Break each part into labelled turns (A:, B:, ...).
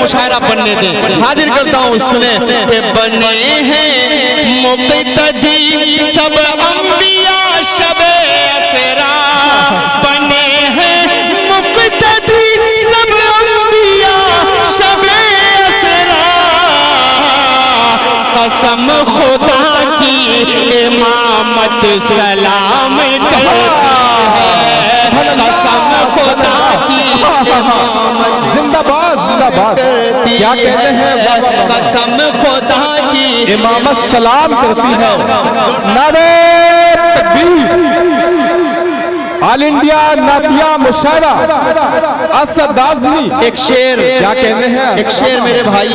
A: मुशायरा बनने दें। हाजिर करता हूँ, सुने कि बने हैं मुक़्तदी सब अंबिया शबे असरा, बने हैं मुक़्तदी सब अंबिया शबे असरा, कसम खुदा की इमामत सलाम करती है, कसम खुदा की इमामत
B: जिंदाबाद जिंदाबाद। क्या कहते हैं?
A: कसम खुदा की
B: इमामत सलाम करती है। नारे तकबीर। ऑल इंडिया नातिया मुशायरा असद आज़मी।
A: एक शेर,
B: क्या कहते हैं?
A: एक शेर मेरे भाई,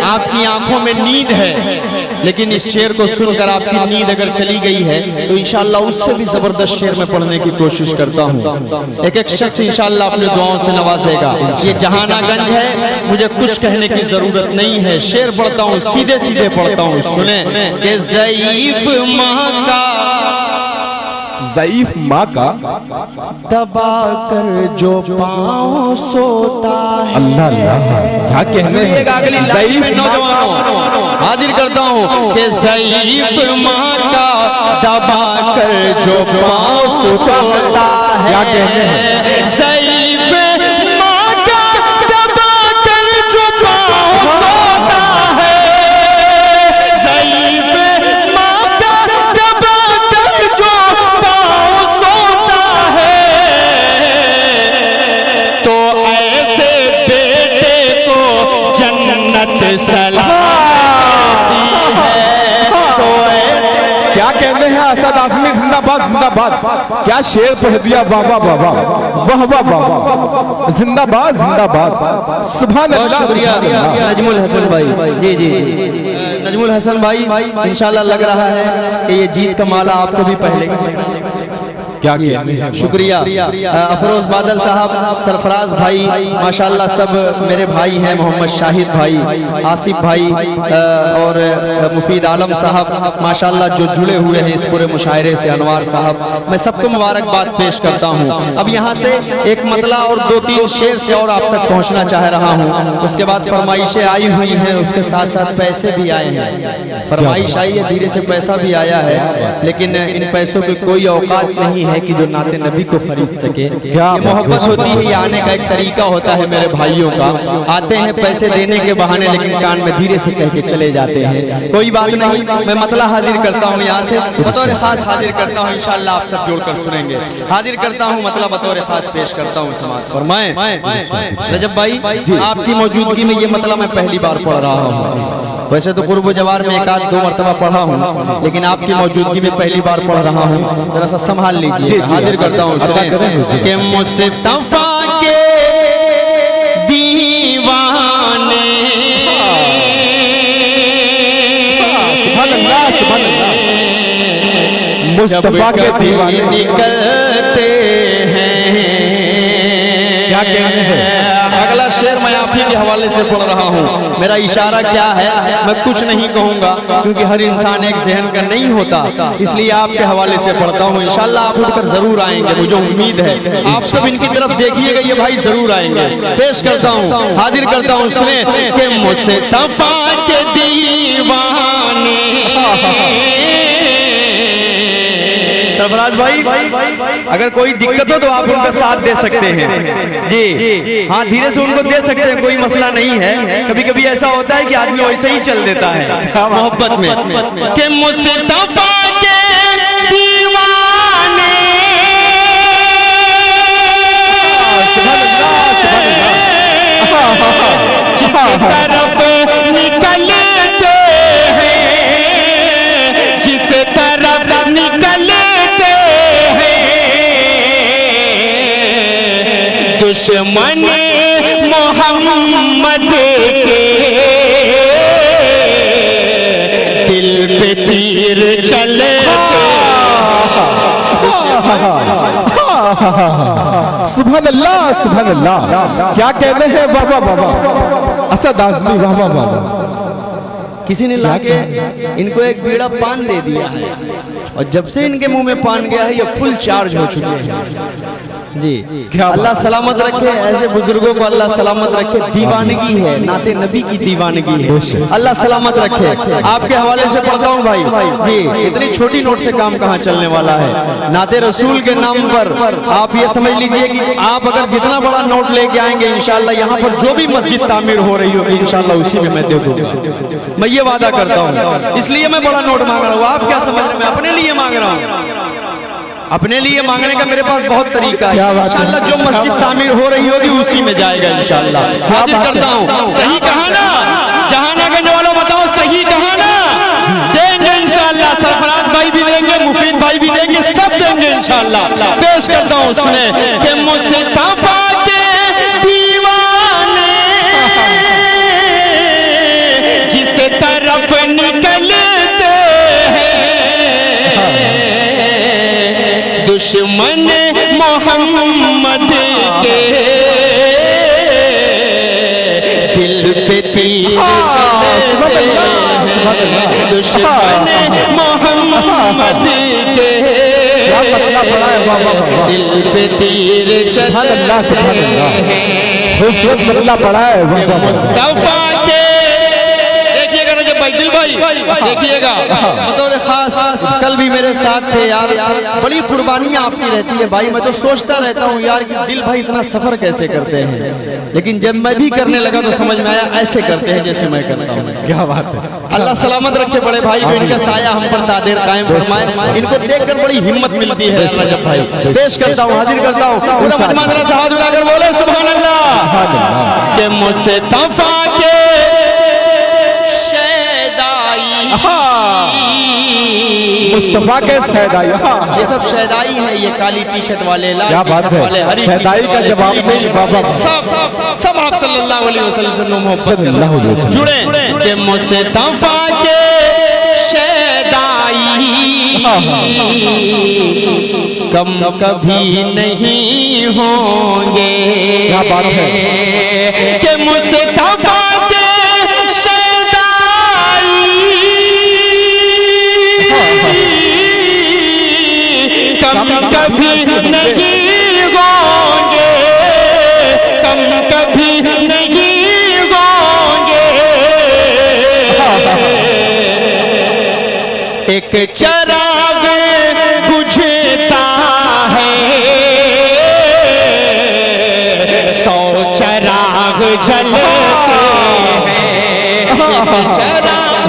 A: आपकी आंखों में नींद है, लेकिन इस शेर को सुनकर आपकी नींद अगर चली गई है तो इंशाअल्लाह उससे भी जबरदस्त शेर में पढ़ने की कोशिश करता हूँ। एक एक शख्स इंशाअल्लाह अपने दुआओं से नवाजेगा। ये जहानागंज है, मुझे कुछ कहने की जरूरत नहीं है, शेर पढ़ता हूँ, सीधे सीधे पढ़ता हूँ। सुने कि ज़ईफ़ माँ का,
B: ज़ईफ़ माँ का
A: दबा कर जो पाँव सोता है।
B: अल्लाह अल्लाह, क्या कहने हैं?
A: ज़ईफ़ नौजवानों, हाजिर करता हूँ कि ज़ईफ़ माँ का दबा कर जो पाँव सोता है।
B: क्या कहने हैं?
A: ज़ईफ़ माँ का दबा कर जो पाँव सोता है, ज़ईफ़ माँ का दबा कर जो पाँव सोता है, तो ऐसे बेटे को जन्नत सलाम करती है, तो ऐसे।
B: क्या कहते हैं? असद आज़मी जिंदाबाद जिंदाबाद। क्या शेर पढ़ दिया, वाह वाह वाह वाह वाह वाह वाह, जिंदाबाद जिंदाबाद। सुभान अल्लाह।
A: शुक्रिया नजमुल हसन भाई। जी जी नजमुल हसन भाई, इंशाल्लाह लग रहा है कि ये जीत का माला आपको भी पहले
B: क्या कहते हैं?
A: शुक्रिया। अफरोज बादल साहब, सरफराज भाई, माशाल्लाह सब मेरे भाई हैं, मोहम्मद शाहिद भाई, आसिफ भाई और मुफीद आलम साहब, माशाल्लाह जो जुड़े हुए हैं इस पूरे मुशायरे से, अनवार साहब, मैं सबको मुबारकबाद पेश करता हूँ। अब यहाँ से एक मतला और दो तीन शेर से और आप तक पहुँचना चाह रहा हूँ। उसके बाद फरमाइशें आई हुई हैं, उसके साथ साथ पैसे भी आए हैं। फरमाइश आई है, धीरे से पैसा भी आया है, लेकिन इन पैसों की कोई औकात नहीं है कि जो नाते नबी को खरीद सके। ये मोहब्बत होती है, ये आने का एक तरीका होता है मेरे भाइयों का। आते हैं पैसे देने के बहाने, लेकिन कान में धीरे से कह के चले जाते हैं। कोई बात नहीं, मैं मतला हाजिर करता हूँ यहाँ से, बतौर खास हाजिर करता हूँ, इंशाअल्लाह आप सब जोड़कर सुनेंगे। हाजिर करता हूँ, मतलब बतौर खास पेश करता हूँ। समाज फरमाएं रजब भाई, आपकी मौजूदगी में ये मतला मैं पहली बार पढ़ रहा हूँ। वैसे तो कुर्ब जवार में एक आध दो मरतबा पढ़ा हूँ, लेकिन आपकी मौजूदगी में पहली बार पढ़ रहा हूँ, जरा सा संभाल लीजिए। हाजिर करता हूँ कि मुस्तफा के दीवाने,
B: मुस्तफा के दीवाने
A: निकलते हैं।
B: क्या कहते हैं?
A: अगला शेर मैं आप ही के हवाले से पढ़ रहा हूँ। मेरा इशारा क्या है, मैं कुछ नहीं कहूँगा, क्योंकि हर इंसान एक जहन का नहीं होता, इसलिए आपके हवाले से पढ़ता हूँ। इंशाल्लाह आप उठकर जरूर आएंगे, मुझे उम्मीद है। आप सब इनकी तरफ देखिएगा, ये भाई जरूर आएंगे। पेश करता हूँ, हाजिर करता हूँ, सुने कि मुस्तफा के दीवाने। सरफराज भाई, अगर कोई दिक्कत हो तो आप उनका साथ दे सकते हैं। जी हाँ, धीरे से उनको दे सकते हैं, कोई मसला नहीं है। कभी कभी ऐसा होता है कि आदमी वैसे ही चल देता है मोहब्बत में। कि मुस्तफा के दीवाने, जिस तरफ निकलते हैं, जिस तरफ निकलते हैं, दुश्मन मोहम्मद के दिल पे तीर चले।
B: सुभान अल्लाह सुभान अल्लाह। क्या कहते हैं? बाबा बाबा असद आज़मी, वाह वाह वाह।
A: किसी ने लाके इनको एक बीड़ा पान दे दिया है, और जब से इनके मुंह में पान गया है ये फुल चार्ज हो चुके हैं। जी
B: क्या
A: अल्लाह सलामत रखे, ऐसे बुजुर्गों को अल्लाह सलामत रखे। दीवानगी है, नाते नबी की दीवानगी है, अल्लाह सलामत रखे। आपके हवाले से पढ़ता हूँ भाई जी, इतनी छोटी नोट से काम कहाँ चलने वाला है। नाते रसूल के नाम पर आप ये समझ लीजिए कि आप अगर जितना बड़ा नोट लेके आएंगे इंशाल्लाह यहाँ पर जो भी मस्जिद तामीर हो रही होगी इंशाल्लाह उसी में मैं दे दूंगा, मैं ये वादा करता हूँ। इसलिए मैं बड़ा नोट मांग रहा हूँ। आप क्या समझ रहे हैं? मैं अपने लिए मांग रहा हूँ, अपने लिए मांगने का मेरे पास बहुत तरीका है। इंशाल्लाह जो मस्जिद तामीर हो रही होगी उसी में जाएगा इंशाल्लाह। हाजिर करता हूँ। सही कहा ना जहानागंज वालों, बताओ सही कहा ना? देंगे इंशाल्लाह, सरफराज भाई भी देंगे, मुफीद भाई भी देंगे, सब देंगे इंशाल्लाह। पेश करता हूँ, सुने कि मुस्तफा के दीवाने जिस तरफ निकलते दुश्मन मोहम्मद के दिल पे तीर चलते हैं, दुश्मन मोहम्मद के दिल पे तीर चलते हैं।
B: खूबसूरत बदला पड़ा है
A: मुस्तफा के, देखिएगा ना जब दिल भाई देखिएगा, बतौर खास कल भी मेरे साथ थे यार, बड़ी कुर्बानियां आपकी रहती है भाई। मैं तो सोचता रहता हूँ यार कि दिल भाई इतना सफर कैसे करते हैं, लेकिन जब मैं भी करने लगा तो समझ में आया ऐसे करते हैं जैसे मैं करता हूँ।
B: क्या बात है।
A: अल्लाह सलामत रखे बड़े भाई को, इनका साया हम पर तादेर कायम फरमाए। इनको देखकर बड़ी हिम्मत मिलती है रजब भाई। पेश करता हूँ, हाजिर करता हूँ, पूरा मजमा जरा सा हाथ उठाकर बोले सुभान अल्लाह। के मुस्तफा के
B: मुस्तफा के शहदाई,
A: ये सब शहदाई है, ये काली टी शर्ट वाले, लाल
B: क्या बात है।
A: वाले, हरी
B: शहदाई का जवाब नहीं बाबा,
A: सब आप सल्लल्लाहु अलैहि वसल्लम से मोहब्बत
B: सल्लल्लाहु अलैहि वसल्लम
A: जुड़े कि मुस्तफा के शहदाई कम कभी नहीं होंगे।
B: क्या बात है
A: कि मुस्तफा कम कभी नहीं होंगे, कम कभी नहीं होंगे। एक चिराग बुझता है, 100 चिराग जलते हैं।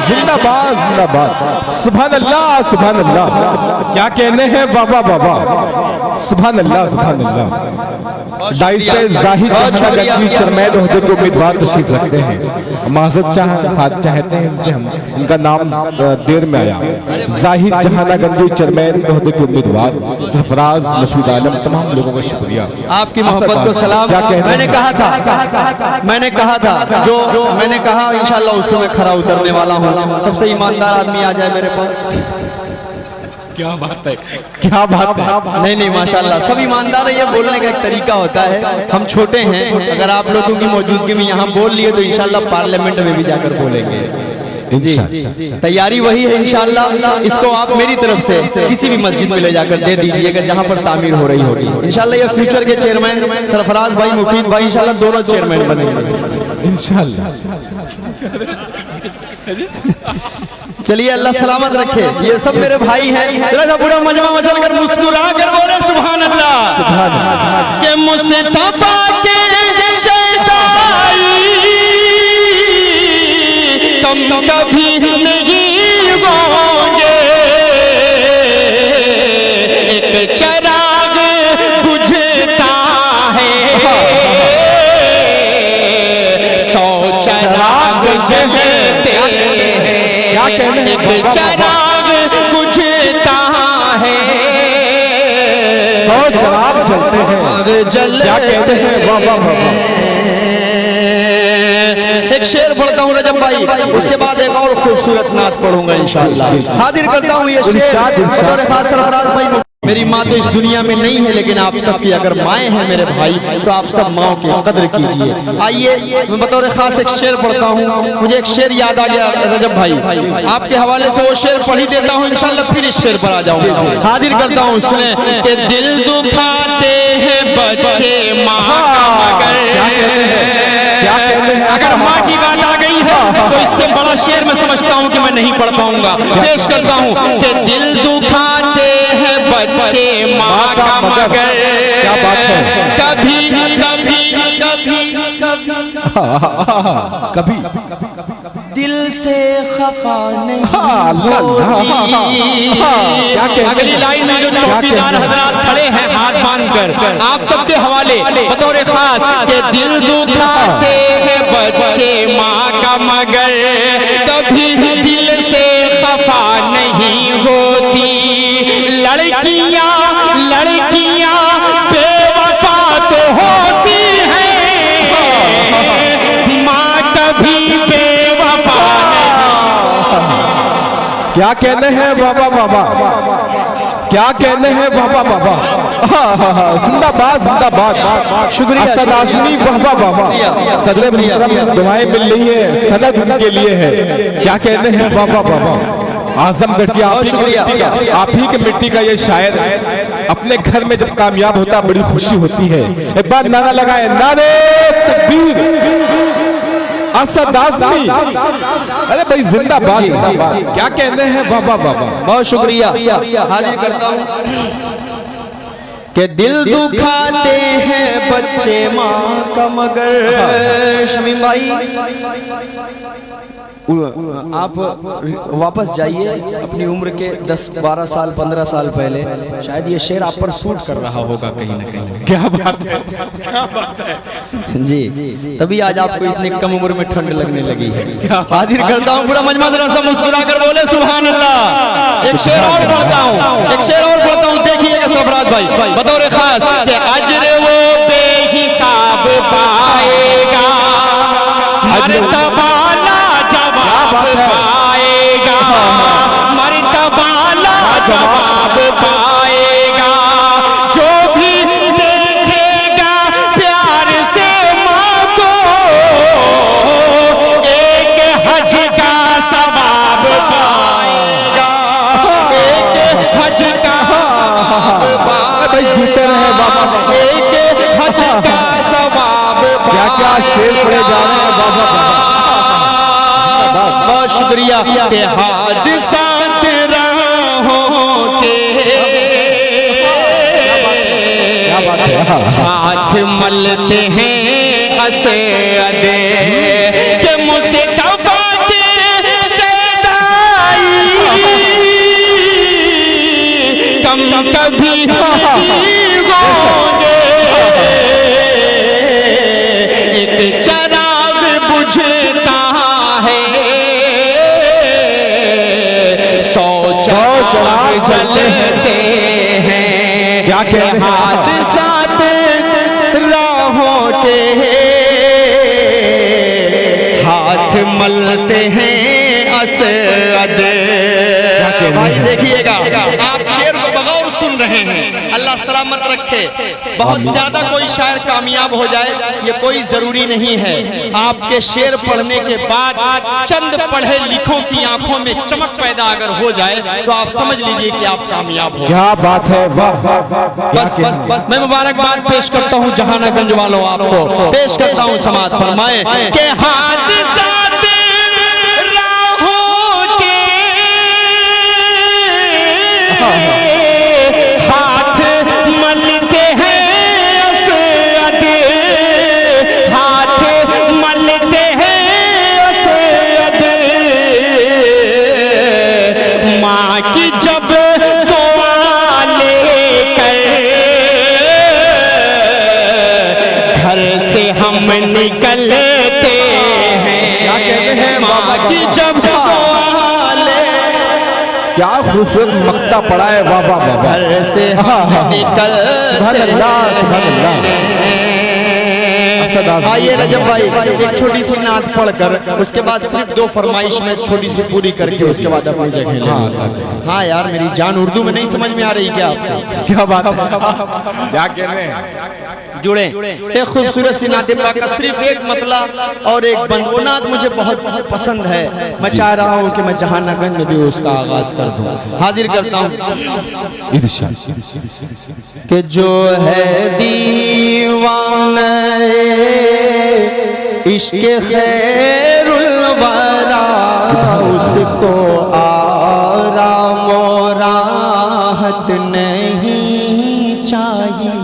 B: जिंदाबाद जिंदाबाद, सुभान अल्लाह सुभान अल्लाह। क्या कहने हैं बाबा बाबा, सुभान अल्लाह सुभान अल्लाह। दाइस्ते जाहिद जहानागंज चेयरमैन ओहदे के उम्मीदवार तशरीफ रखते हैं। माजरत चाहते हैं इनसे, हम इनका नाम देर में आया। जाहिद जहानागंज चेयरमैन ओहदे के उम्मीदवार सरफराज मुफीद आलम, तमाम लोगों का शुक्रिया,
A: आपकी मोहब्बत को सलाम। मैंने कहा था जो मैंने कहा इंशाल्लाह उसको मैं खरा उतरने वाला हूँ। सबसे ईमानदार आदमी आ जाए मेरे पास।
B: क्या बात है, क्या बात है।
A: नहीं माशाल्लाह सब ईमानदार है, ये बोलने का एक तरीका होता है। हम छोटे हैं, अगर आप लोगों की मौजूदगी में यहाँ बोल लिए तो इंशाल्लाह पार्लियामेंट में भी जाकर बोलेंगे। तैयारी वही है इंशाल्लाह। इसको आप मेरी तरफ से किसी भी मस्जिद में ले जाकर दे दीजिएगा जहाँ पर तामीर हो रही होगी इंशाल्लाह। ये फ्यूचर के चेयरमैन सरफराज भाई, मुफीद भाई इंशाल्लाह दोनों चेयरमैन बनेंगे इंशाल्लाह। चलिए अल्लाह सलामत रखे। ये सब मेरे भाई हैं। जरा पूरा मजमा मचल कर मुस्कुरा कर बोले सुभान अल्लाह। के मुस्तफा के शहदाई कम कभी नहीं होंगे। एक चिराग बुझता है, 100 चिराग जलते हैं। एक चिराग बुझता है,
B: 100 चिराग जलते हैं। क्या कहते हैं बाबा बाबा।
A: एक शेर पढ़ता हूँ रजब भाई, उसके बाद एक और खूबसूरत नात पढ़ूंगा इंशाअल्लाह। हाजिर करता हूँ ये शेर सरफराज भाई। मेरी माँ तो इस दुनिया में नहीं है, लेकिन आप सबकी अगर माएँ हैं मेरे भाई तो आप सब माओ की कदर कीजिए। आइए मैं बतौर खास एक शेर पढ़ता हूँ। मुझे एक शेर याद आ गया रजब भाई, आपके हवाले से वो शेर पढ़ ही देता हूँ, इंशाल्लाह फिर इस शेर पर आ जाऊंगा। हाजिर करता हूँ, सुने कि दिल दुखाते हैं बच्चे माँ का मगर।
B: क्या कहते हैं?
A: अगर माँ की बात आ गई है तो इससे बड़ा शेर मैं समझता हूँ कि मैं नहीं पढ़ पाऊंगा। पेश करता हूँ कि दिल दुखाते हैं बच्चे माँ का मगर।
B: क्या बात है?
A: कभी कभी कभी कभी कभी दिल से खफा नहीं होती। अगली लाइन में जो चौकीदार हजरात खड़े हैं हाथ बांधकर, आप सबके हवाले बतौर खास के दिल दुखाते हैं बच्चे माँ का मगर, कभी दिल से खफा नहीं होती। लड़कियां लड़कियां बेवफा तो होती हैं, माँ कभी बेवफा नहीं।
B: क्या कहने हैं बाबा बाबा, क्या कहने हैं बाबा बाबा। जिंदाबाद जिंदाबाद, शुक्रिया असद आज़मी बाबा बाबा। सदर मुहतरम दुआएं मिल रही है, सनद उनके लिए है। क्या कहने हैं बाबा बाबा। आजमगढ़ की आप ही की मिट्टी का ये शायर अपने घर में जब कामयाब होता बड़ी खुशी होती है। एक बार नारा लगाए, नारे तकबीर, असद आज़मी। अरे भाई जिंदाबाद जिंदाबाद। क्या कहने हैं बाबा बाबा।
A: बहुत शुक्रिया। हाजिर करता हूँ कि दिल दुखाते हैं बच्चे माँ का मगर। शमीम भाई आप वापस जाइए अपनी उम्र के 10-12 साल 15 साल पहले, शायद ये शेर आप पर सूट कर रहा होगा कहीं ना कहीं।
B: क्या बात है, क्या बात है
A: जी, तभी आज आपको इतनी कम उम्र में ठंड लगने लगी है। हाजिर करता हूँ पूरा मजमा, जरा सा मुस्कुरा कर बोले सुभान अल्लाह। एक शेर और पढ़ता हूँ, एक शेर और पढ़ता हूँ, देखिएगा सरफराज भाई बतौर खास कि अजर वो बेहिसाब पाएगा, मर्तबा पाएगा, मर्तबा जवाब पाएगा। जो भी देखेगा प्यार से माँ को, एक हज का सवाब पाएगा, एक हज का
B: भाई जीते रहे बाबा।
A: एक हज का सवाब।
B: क्या क्या शेर पढ़े जा रहे हैं बाबा बाबा।
A: बहुत शुक्रिया के हादसात राहों के हाथ मलते हैं असदे के मुस्तफा के शदाई, कम कभी होंगे। एक चराग बुझता जलते हैं। क्या कहते हैं? हादसात राहों के हाथ मलते हैं असद। भाई देखिएगा, आप शेर को बगौर सुन रहे हैं, अल्लाह सलामत रखे। बहुत ज्यादा कोई शायर कामयाब हो जाए ये कोई जरूरी नहीं है। आपके शेर पढ़ने के बाद चंद पढ़े लिखों की आंखों में चमक पैदा अगर हो जाए तो आप समझ लीजिए कि आप कामयाब हो।
B: क्या बात है, वाह।
A: बस मैं मुबारकबाद पेश करता हूँ जहानागंज वालों, आपको पेश करता हूँ समाज फरमाए के हादसात राहों के हाथ मलते हैं असद, हाथ मलते हैं असद। माँ की जब दुआ लेकर घर से हम निकलते हैं।
B: क्या कहते हैं
A: माँ की जब दुआ ले,
B: क्या खूबसूरत मक्ता पड़ा है बाबा बाबा।
A: घर से हम निकलते
B: सुभान अल्लाह सुभान अल्लाह। सदा
A: आइए रजब भाई एक छोटी सी नात पढ़कर उसके बाद सिर्फ 2 फरमाइश में छोटी सी पूरी करके उसके बाद अपनी जगह ले। हाँ यार मेरी जान उर्दू में नहीं समझ में आ रही क्या आपको?
B: क्या बात है, क्या कहने हैं?
A: जुड़े एक खूबसूरत सी नात पाक का सिर्फ एक मतला और एक बंद। वो नात मुझे बहुत पसंद है, मैं चाह रहा हूँ कि मैं जहानागंज में भी उसका आगाज कर दूं। हाजिर करता हूँ कि जो है दीवाना इश्क खैरुल वरा उसको आराम और राहत नहीं चाहिए।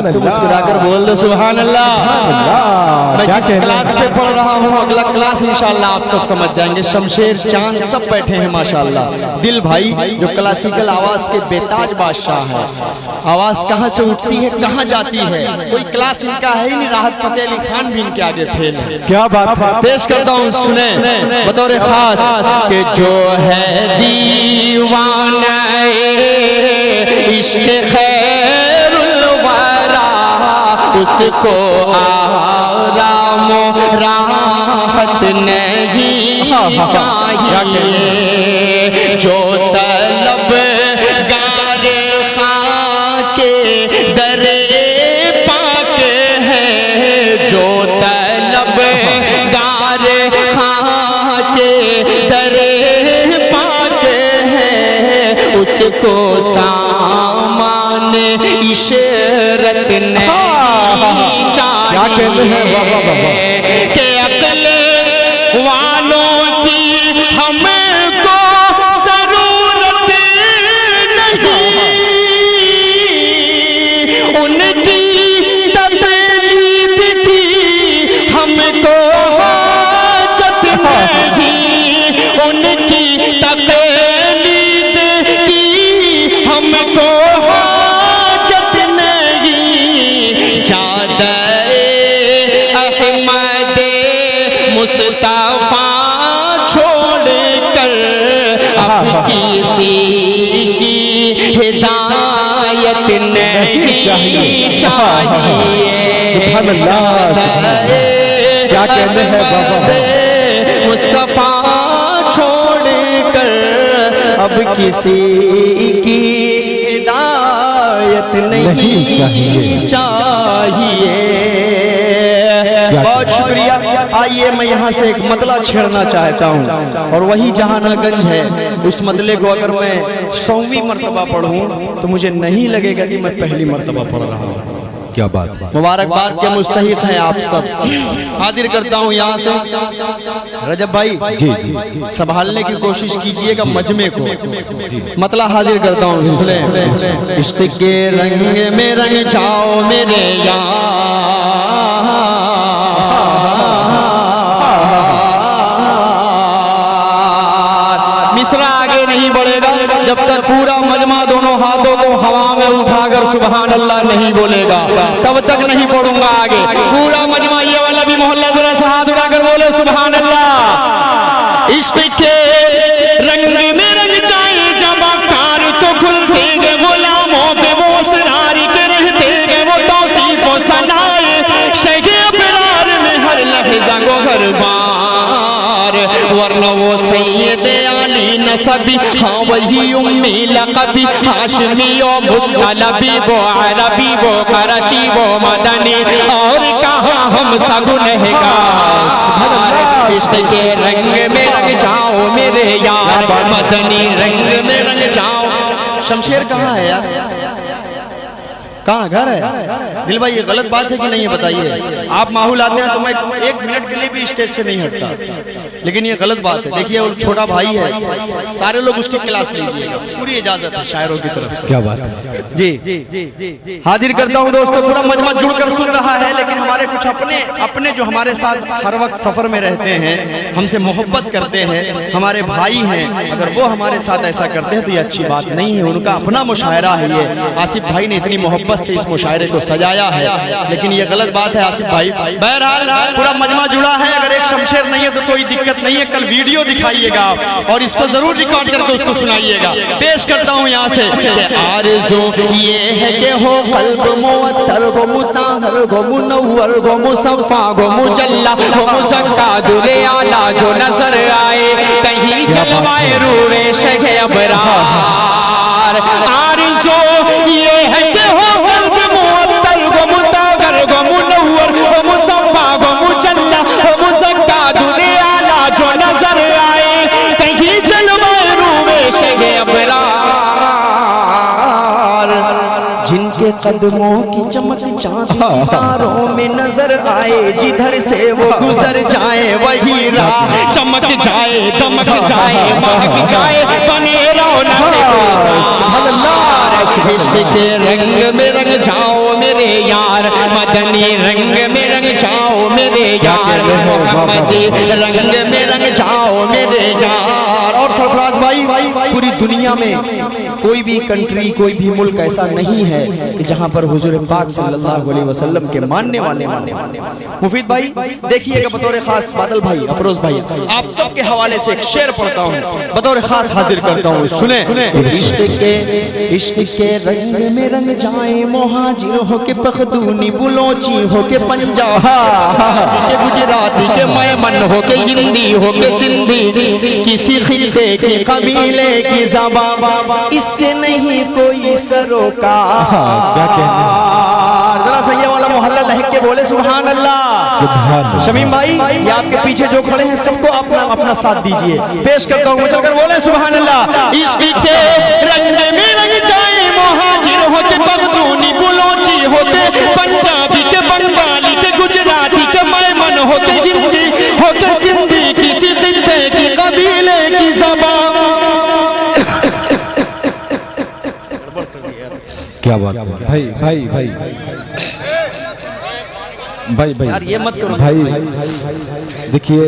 A: तो मुस्कुराकर बोल दो सुभान अल्लाह। मैं जिस क्लास पे पढ़ रहा हूँ अगला क्लास इंशाल्लाह आप सब समझ जाएंगे। शमशेर चांद सब बैठे हैं माशाल्लाह। दिल भाई जो क्लासिकल आवाज के बेताज बादशाह है, आवाज कहाँ से उठती है कहाँ जाती है, कोई क्लास इनका है ही नहीं। राहत फतेह अली खान भी इनके आगे फेल है।
B: क्या बात है,
A: पेश करता हूँ सुने बतौर खास कि जो है दीवाना इश्क खैरुल वरा उसको आराम राहत नहीं चाहिए। जो तलब गारे खाके दरे पाक है, जो तलब गारे खाके दरे पाक है उसको सामान इशरत नहीं चाहिए। के अक्ल वालों की हमको जरूरत नहीं, उनकी तकलीफ की हमको हाजत नहीं, उनकी तकलीफ की हमको हाजत नहीं। जादा अहमद मुस्तफा छोड़ कर अब किसी की हिदायत नहीं चाहिए।
B: सुभान अल्लाह, क्या कहते हैं बाबा।
A: मुस्तफा छोड़ कर अब किसी की हिदायत नहीं चाहिए। बहुत शुक्रिया। आइए मैं यहाँ से एक मतला छेड़ना चाहता हूँ और वही जहानागंज है। उस मतले को अगर मैं 100वीं मर्तबा पढ़ूं तो मुझे नहीं लगेगा कि मैं पहली मर्तबा पढ़ रहा हूँ।
B: क्या बात है,
A: मुबारकबाद के मुस्तहिक हैं आप सब। हाजिर करता हूँ यहाँ से रजब भाई
B: जी
A: संभालने की कोशिश कीजिएगा मजमे को। मतला हाजिर करता हूँ सुने। इश्क के रंग में रंग जाओ मेरे यार, मिसरा आगे नहीं बढ़ेगा जब तक पूरा मजमा दोनों हाथों को हवा में उठाकर सुभान अल्लाह नहीं बोलेगा, तब तक नहीं पढ़ूंगा आगे। पूरा मजमा ये वाला भी मोहल्ला जरा से हाथ उठाकर बोले सुभान अल्लाह। इश्क के रंग में रंग जाए जब अफ्तार तो खुलते गए गुलामों पे वो सरारी के रहते गए वो तौसीफ व सनाए शेखे अबरार में हर लहजा को हर बार, वरना वो सैयद आली नसबी हाँ वही उम्मी लक़बी हाशमी ओ मुत्तलबी वो अरबी वो क़रशी वो मदनी और कहाँ हम सगुनहगार। इश्क के रंग में रंग जाओ मेरे यार, मदनी रंग में रंग जाओ। शमशेर कहाँ है यार, कहाँ घर है? दिल भाई ये गलत बात है कि नहीं है बताइए। आप माहौल आते हैं तो मैं 1 मिनट के लिए भी स्टेज से नहीं हटता, लेकिन ये गलत बात है। देखिए वो छोटा भाई है, सारे लोग उसकी क्लास लीजिएगा, पूरी इजाजत है शायरों की तरफ से।
B: क्या बात है
A: जी हाजिर करता हूँ दोस्तों। पूरा मजमा जुड़कर सुन रहा है, लेकिन हमारे कुछ अपने जो हमारे साथ हर वक्त सफर में रहते हैं, हमसे मोहब्बत करते हैं, हमारे भाई हैं, अगर वो हमारे साथ ऐसा करते हैं तो ये अच्छी बात नहीं है। उनका अपना मुशायरा है ये। आसिफ भाई ने इतनी मोहब्बत मोहब्बत से इस मुशायरे को सजाया है, लेकिन ये गलत बात है आसिफ भाई। बहरहाल पूरा मजमा जुड़ा है, अगर एक शमशेर नहीं है तो कोई दिक्कत नहीं है, कल वीडियो दिखाइएगा और इसको जरूर रिकॉर्ड करके उसको सुनाइएगा। पेश करता हूँ यहाँ से, आरज़ू ये है कि हो कल्ब मुअत्तर गो मुताहर गो मुनव्वर गो मुसफ़ा गो मुजल्ला गो मुज़क्का दुले आला जो नजर आए कहीं जलवाए रूए शगे अबरार। आरज़ू ये है कि हो कल्ब मुअत्तर गो मुताहर गो मुनव्वर गो मुसफ़ा गो मुजल्ला गो मुज़क्का दुले आला जो नजर आए कहीं जलवाए रूए शगे अबरार। जिनके कदमों की चमक चांद सितारों में नजर आए, जिधर से वो गुजर जाए वही राह चमक जाए, दमक जाए, महक जाए, बने रौनक। इश्क के रंग में रंग जाओ मेरे यार, मदनी रंग में रंग जाओ मेरे यार, मोहम्मदी रंग में रंग जाओ मेरे यार। और सरफराज भाई, पूरी दुनिया में कोई भी कंट्री, कोई भी मुल्क ऐसा नहीं है कि जहां पर हुजूर पाक सल्लल्लाहु अलैहि वसल्लम के मानने वाले मुफीद भाई देखिएगा, बतौर खास बादल भाई, अफरोज भाई, आप सबके हवाले से एक शेर पढ़ता हूँ, बतौर खास हाजिर करता हूँ, सुने। इश्क के रंग में रंग जाए मुहाजिर हो के पख्तूनी बुलोची हो के पंजाब के गुजराती के मेमन हो के हिंदी हो के सिंधी, किसी खित्ते के कबीले की ज़बान इससे नहीं कोई सरोकार। जरा सही वाला मोहल्ला लहक के बोले सुभान अल्लाह। शमीम भाई, ये आपके पीछे जो खड़े हैं सबको अपना अपना साथ दीजिए। पेश करता हूँ, चलकर बोले सुभान अल्लाह। इश्क के रंग में रंग जाए मुहाजिर होते पख्तूनी बुलोची होते पंजाबी के बंगाली के गुजराती के मेमन होते हिंदी होते सिंधी, किसी खित्ते की कबीले की ज़बान।
B: क्या बात है भाई भाई भाई भाई भाई
A: यार ये मत करो
B: भाई। देखिए,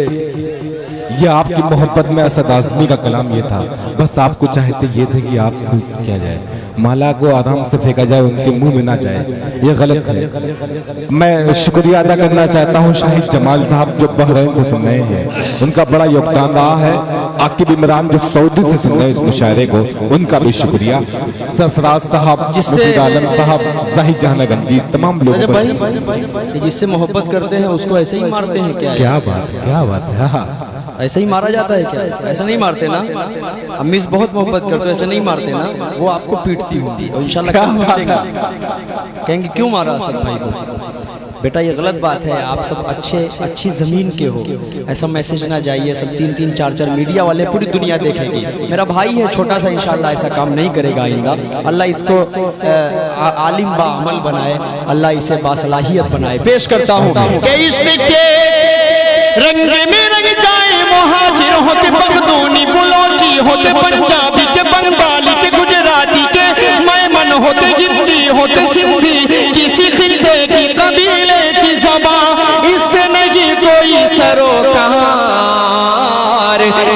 B: ये आपकी मोहब्बत में असद आज़मी का कलाम ये था, बस आपको चाहते ये थे कि आपको क्या जाए, माला को आराम से फेंका जाए, उनके मुंह में ना जाए, ये गलत है। मैं शुक्रिया अदा करना चाहता हूँ शाहिद जमाल साहब जो बहरीन से सुन रहे हैं, उनका बड़ा योगदान रहा है। आकिब इमरान जो सऊदी से सुन रहे हैं इस मुशायरे को, उनका भी शुक्रिया। सरफराज साहब, मुफीद आलम साहब, जाहिद जहानगंजी, तमाम लोग
A: भाई जिससे मोहब्बत करते हैं उसको ऐसे ही मारते हैं क्या?
B: क्या बात है, क्या बात है। हाँ,
A: ऐसे ही मारा जाता है क्या? ऐसा नहीं मारते ना, अम्मी से बहुत मोहब्बत करते हो, ऐसे नहीं मारते ना, वो आपको पीटती होंगी और इंशाल्लाह कहेंगे क्यों मारा असद भाई को। बेटा ये गलत बात है, आप सब अच्छी ज़मीन के हो, ऐसा मैसेज ना जाइए, सब 3-3 4-4 मीडिया वाले पूरी दुनिया देखेगी। मेरा भाई है छोटा सा, इंशाल्लाह ऐसा काम नहीं करेगा आइंदा। अल्लाह इसको आलिम बा अमल बनाए, अल्लाह इसे बासलाहियत बनाए। पेश करता हूँ कि इश्क के रंग में रंग जाए मुहाजिर होते पख्तूनी बुलोची होते पंजाबी के बंगाली के गुजराती के मेमन होते हिंदी होते सिंधी, किसी खित्ते की कबीले की ज़बान इससे नहीं कोई सरोकार।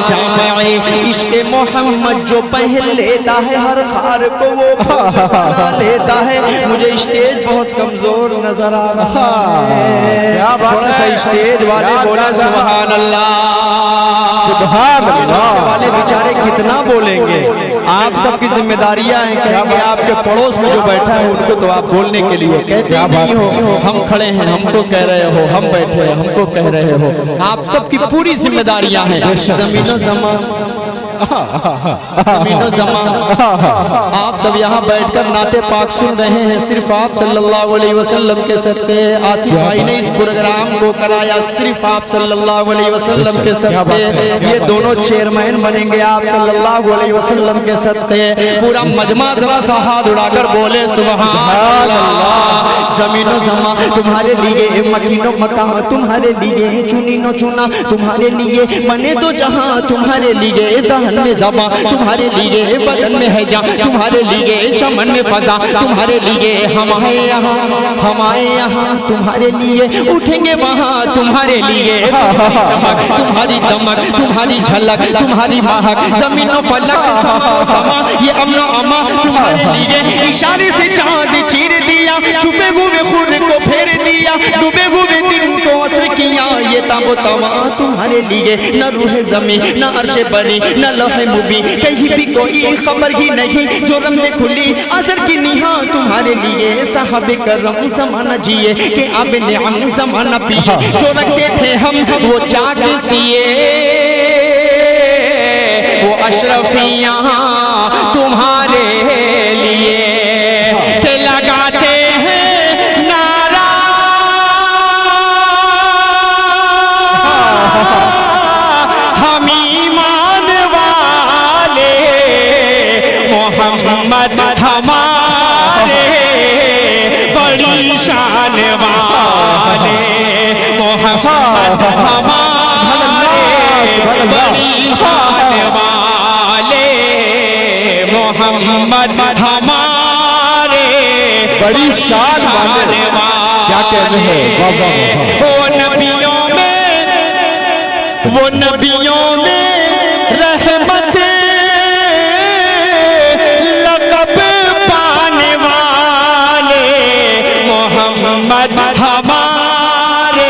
A: जामे इश्क मोहम्मद जो पहन लेता है हर खार को वो बना लेता है। मुझे स्टेज बहुत कमजोर नजर आ रहा है, थोड़ा सा स्टेज वाले बोला सुभान अल्लाह, सुभान अल्लाह वाले बेचारे कितना बोलेंगे। आप सबकी जिम्मेदारियां हैं, कहेंगे आपके पड़ोस में जो बैठा है उनको तो आप बोलने के लिए कहते नहीं हो, हम खड़े हैं हमको कह रहे हो, हम बैठे हैं हमको कह रहे हो। आप सबकी पूरी जिम्मेदारियां हैं। ज़मीनो ज़मा आप सब यहाँ बैठकर नाते पाक सुन रहे हैं, सिर्फ आप सल्लल्लाहु अलैहि वसल्लम के सदके। आसिफ भाई ने इस प्रोग्राम को कराया सिर्फ आप सल्लल्लाहु अलैहि वसल्लम के सदके। ये दोनों चेयरमैन बनेंगे आप सल्लल्लाहु अलैहि वसल्लम के सदके। पूरा मजमा जरा सा हाथ उड़ाकर बोले सुभान अल्लाह। ज़मीनो ज़मा तुम्हारे लिए, मकीनो मकान तुम्हारे लिए, चुनीनो चुना तुम्हारे लिए, बने तो जहां तुम्हारे लिए तहन में ज़बां, तुम्हारे लिए बदन में है जान, तुम्हारे लिए चमन में फजा, तुम्हारे लिए हमारे यहाँ तुम्हारे लिए उठेंगे वहाँ, तुम्हारे लिए चमक, तुम्हारी दमक, तुम्हारी झलक, तुम्हारी महक, जमीनों फलक समा ये अमनो अमा, तुम्हारे लिए इशारे से चांद चीर दिया, छुपे हुए खून को फेर दिया, डूबे हुए दिन को असर किया, ये ताबो तवा तुम्हारे लिए, न रूह ज़मी न अर्शे बरी न लौहे मुबी, कहीं भी कोई खबर ही नहीं, जो रमज़े खुली असर की निहा, तुम्हारे लिए साहबे करम ज़माना जिए कि अब निअम ज़माना पिए, जो रखते थे हम वो चाक सिए, वो अशरफियाँ तुम्हारे लिए के लगाते हैं नारा, हम ईमान वाले मोहम्मद हमारे बड़ी शान वाले, मोहम्मद हमारे बड़ी शान वाले, मोहम्मद हमारे
B: बड़ी शान वाले। क्या कहने हैं,
A: वो नबियों में रहमत लक़ब पाने वाले, मोहम्मद हमारे।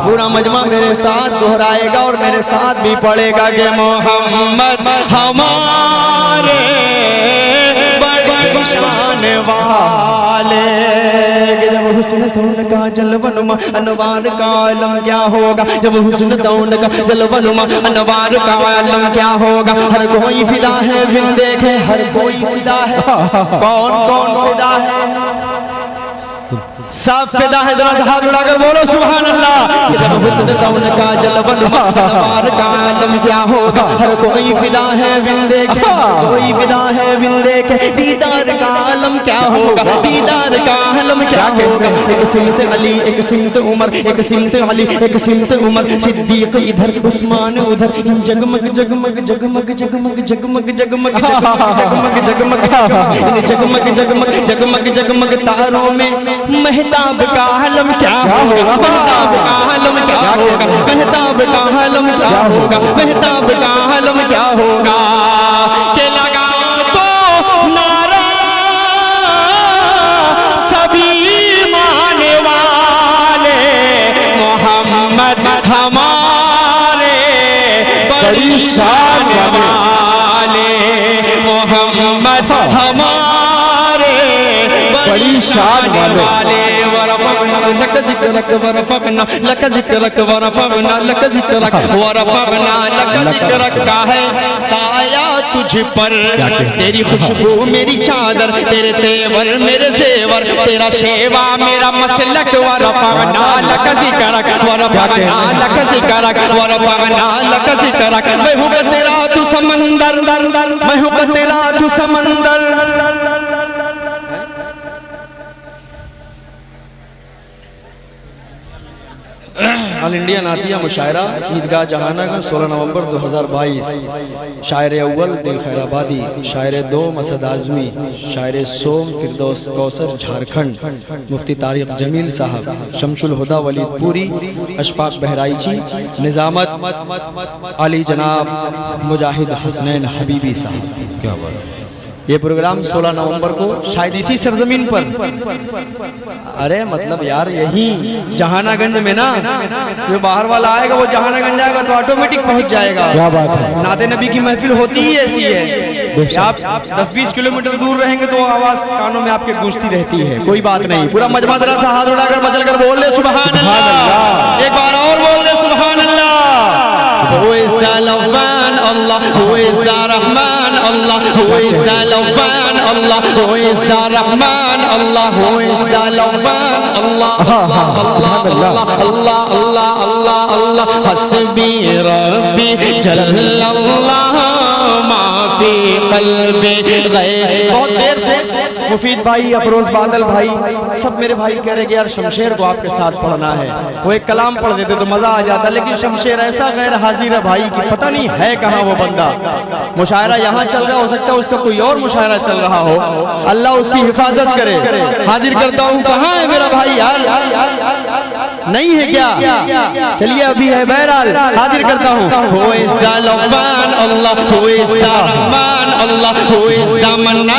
A: पूरा मजमा मेरे साथ दोहराएगा और मेरे साथ भी पढ़ेगा कि मोहम्मद हमारे बड़ी शान वाले, जब हुस्न तो उनका जलवनुमा अनवार का आलम क्या होगा, जब हुस्न तो उनका जलवनुमा अनवार का आलम क्या होगा, हर कोई फिदा है बिन देखे, हर कोई फिदा है, कौन कौन फिदा है, सब फिदा है, जरा हाथ उठाकर बोलो सुभान अल्लाह। जब हुस्न तो उनका जलवनुमा अनवार का आलम क्या होगा, हर कोई फिदा है बिन देखे, कोई फिदा है बिन देखे, दीदार का आलम क्या होगा, दीदार का आलम क्या होगा, एक सिमत अली एक सिमत उमर, एक सिमत अली एक सिमत उमर, सिद्दीक इधर उस्मान उधर, जगमग जगमग जगमग जगमग जगमग जगमग जगमग जगमग जगमग जगमग जगमग जगमग तारों में महताब का आलम क्या होगा, महताब का आलम क्या होगा, महताब का आलम क्या होगा, महताब का आलम क्या होगा, के लगा तो नारा सभी माने वाले, मोहम्मद हमारे बड़ी शान वाले, मोहम्मद हमारे बड़ी शान वाले, लक ज़िक्रक वरफ़अना लक ज़िक्रक वरफ़अना लक ज़िक्रक वरफ़अना लक ज़िक्रक का है साया तुझ पर, तेरी खुशबू मेरी चादर, तेरे तेवर मेरे ज़ेवर, तेरा शेवा मेरा मसलक, वरफ़अना लक ज़िक्रक वरफ़अना लक ज़िक्रक वरफ़अना लक ज़िक्रक, मैं हूँ तेरा तू समंदर, मैं हूँ तेरा तू समंदर। ऑल इंडिया नातिया मुशायरा ईदगाह जहानागंज 16 नवंबर 2022, शायर अव्वल दिल खैराबादी, शायर दो मसद आज़मी, शायर सोम फिरदौस कौसर झारखंड, मुफ्ती तारिक जमील साहब, शमशुल हुदा वलीदपुरी, अशफाक बहराइची, निज़ामत अली जनाब मुजाहिद हसनैन हबीबी साहब। क्या बात, ये प्रोग्राम 16 नवंबर को शायद इसी सरजमीन पर, अरे मतलब यार यही जहानागंज में ना, जो बाहर वाला आएगा वो जहानागंज आएगा तो ऑटोमेटिक पहुंच जाएगा।
B: क्या बात है,
A: नाते नबी की महफिल होती ही ऐसी है, आप 10-20 किलोमीटर दूर रहेंगे तो आवाज कानों में आपके गूंजती रहती है। कोई बात नहीं, पूरा मजमा जरा सा हाथ उठाकर मचल कर बोल ले सुभान अल्लाह, एक बार और बोल ले सुभान अल्लाह। Who is the Lawwan Allah, who is the Rahman Allah, who is the Lawwan Allah, who is the Rahman Allah, who is the Lawwan Allah, Allah Allah Allah Allah Allah Allah, hasbi rabbi jallallah ma fi qalbi ghayr। बहुत देर से मुफीद भाई, अफरोज बादल भाई, सब मेरे भाई कह रहे कि यार शमशेर को आपके साथ पढ़ना है। वो एक कलाम पढ़ देते तो मजा आ जाता, लेकिन शमशेर ऐसा गैर हाजिर है भाई कि पता नहीं है कहाँ वो बंदा। मुशायरा यहाँ चल रहा हो सकता है उसका कोई और मुशायरा चल रहा हो, अल्लाह उसकी हिफाजत करे। हाजिर करता हूँ, कहाँ है मेरा भाई यार, नहीं है क्या? चलिए अभी है, बहरहाल हाजिर करता हूँ। Who is the Rahman Allah, who is the Rahman Allah, who is the Mannan,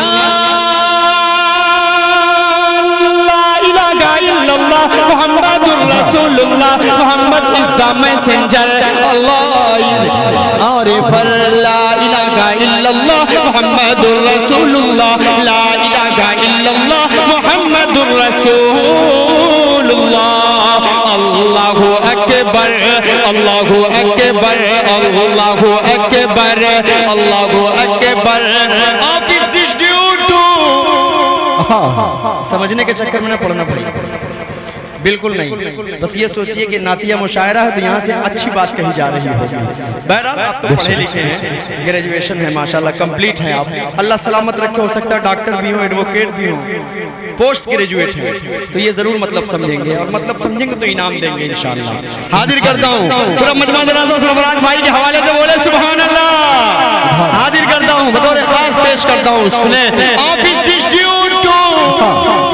A: la ilaha illallah Muhammadur Rasulullah, Muhammad is the messenger, Allah is Arifar, la ilaha illallah Muhammadur Rasulullah, la ilaha illallah Muhammadur Rasulullah, Allahu Akbar, Allahu Akbar, Allahu Akbar, Allahu Akbar। Office this due समझने के चक्कर में ना पढ़ना भाई, बिल्कुल नहीं। बस ये सोचिए कि नातिया मुशायरा है तो यहाँ से अच्छी बात कही जा रही होगी। बहरहाल आप तो पढ़े लिखे हैं, ग्रेजुएशन है माशाल्लाह, कंप्लीट है आप, अल्लाह सलामत रखे। हो सकता है डॉक्टर भी हो, एडवोकेट भी हो, पोस्ट ग्रेजुएट है, तो ये जरूर मतलब समझेंगे, और मतलब समझेंगे तो इनाम देंगे इंशाअल्लाह। हाजिर करता हूँ पूरा मजमा जनाजा सरफराज भाई के हवाले से, बोले सुभान अल्लाह। हाजिर करता हूँ, बतौर खास पेश करता हूँ, सुने। ऑफिस दिस ड्यू टू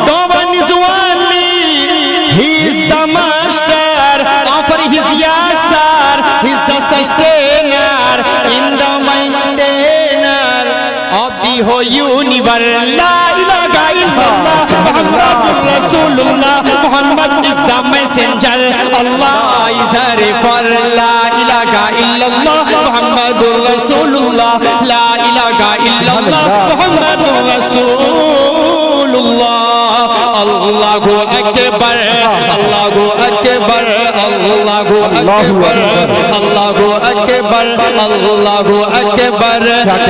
A: दोवन is only, he is the master of his yasar, he is the sustainer in the maintainer of the whole universe, la ilaha illallah Muhammadur Rasulullah, Muhammad is the messenger, Allah is Arifar, la ilaha illallah Muhammadur Rasulullah, la ilaha illallah Muhammadur Rasulullah, Allahu Akbar, Allahu Akbar, Allahu Akbar, Allahu Akbar, Allahu Akbar,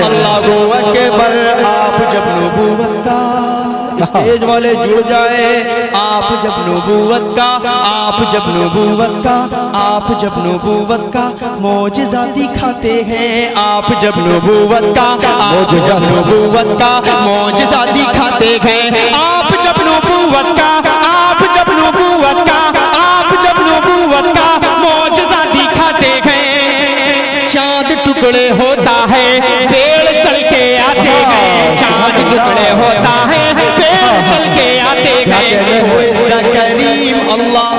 A: Allahu Akbar। आप जब नबूवत का stage वाले जुड़ जाए, आप जब नबूवत का, आप जब नबूवत का, आप जब नबूवत का मौजिज़ा दिखाते हैं, आप जब नबूवत का, आप जब नबूवत का मौजिज़ा दिखाते हैं, आप जब नबूवत का, आप जब नबूवत का, आप जब नबूवत का मौजिज़ा दिखाते हैं। चांद टुकड़े होता है, पेड़ चल के आते हैं, चांद टुकड़े होता है, पेड़ चल के आते हैं। Who is the Kareem Allah,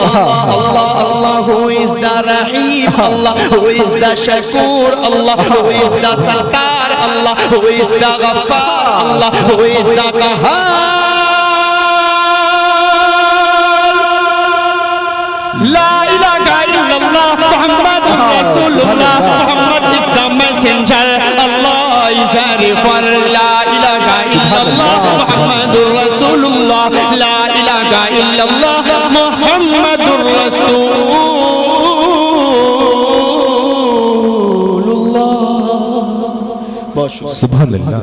A: Allah, Allah, who is the Rahim Allah, who is the Shakur Allah, who is the Sattar Allah, who is the Ghaffar Allah, who is the Qahhar, la ilaha illallah Muhammadur Rasulullah, Muhammad is the messenger, Allah is Arifar, la ilaha illallah Muhammadur Rasulullah, la ilaha illallah Muhammadur Rasulullah।
B: सुभान अल्लाह।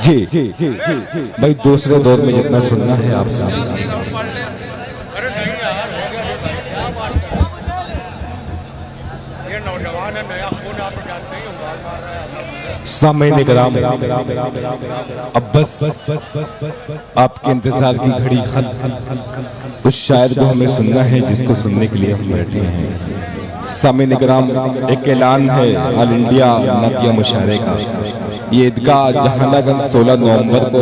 B: जी भाई, दूसरे दौर में जितना सुनना है आप सुनिए। सामईन किराम, अब बस आपके इंतजार की घड़ी खत्म, उस शायर को हमें सुनना है जिसको सुनने के लिए हम बैठे हैं। सामईन किराम, एक ऐलान है ऑल इंडिया नातिया मुशायरे का। ये ईदगाह जहानागंज 16 नवंबर को,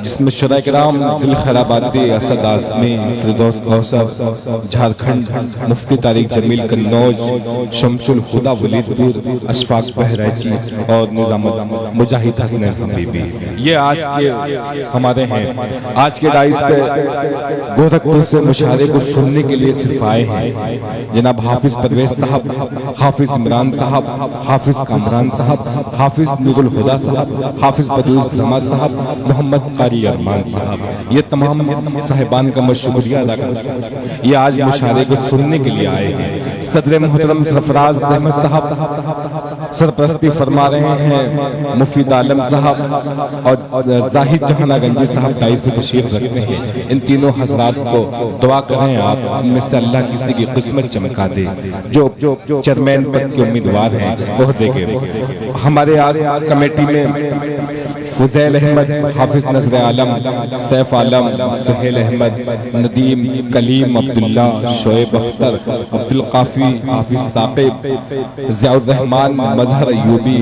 B: जिसमें शुरा किराम दिल खैराबादी, असद आज़मी, फिरदौस कौसर, झारखंड, मुफ्ती तारिक जमील कन्नौज, शमसुल हुदा वलीदपुर, अशफाक बहराइची और निजाम मुजाहिद हसनैन हबीबी, ये आज के हमारे हैं। आज के डाइस पे गोरखपुर से मुशायरे को सुनने के लिए सिर्फ आए हैं जनाब हाफिज परवेज साहब, हाफिज इमरान साहब, हाफिज कामरान साहब, हाफिज नूरुल हुदा साहब, हाफिज बदरुल समाज साहब, मोहम्मद कारी अरमान साहब, ये तमाम साहिबान का मैं शुक्रिया अदा करता हूँ। ये आज मुशायरे को सुनने के लिए आए हैं। सदर मोहतरम सरफराज अहमद साहब सरपरस्ती फरमा रहे हैं, मुफीद आलम साहब और जाहिद जहानागंजी साहब डाइस पे तशरीफ रखते हैं। इन तीनों हजरात को दुआ करें आप, उनमें से अल्लाह किसी की किस्मत चमका दे जो चेयरमैन पद के उम्मीदवार हैं ओहदे के। हमारे आज कमेटी में फुजैल अहमद, हाफिज नजर आलम, सैफ आलम, सुहेल अहमद, नदीम, कलीम, अब्दुल्ला, शोएब अख्तर, अब्दुल काफी, हाफिज साकिब, ज़ियाउर रहमान, मजहर अयूबी,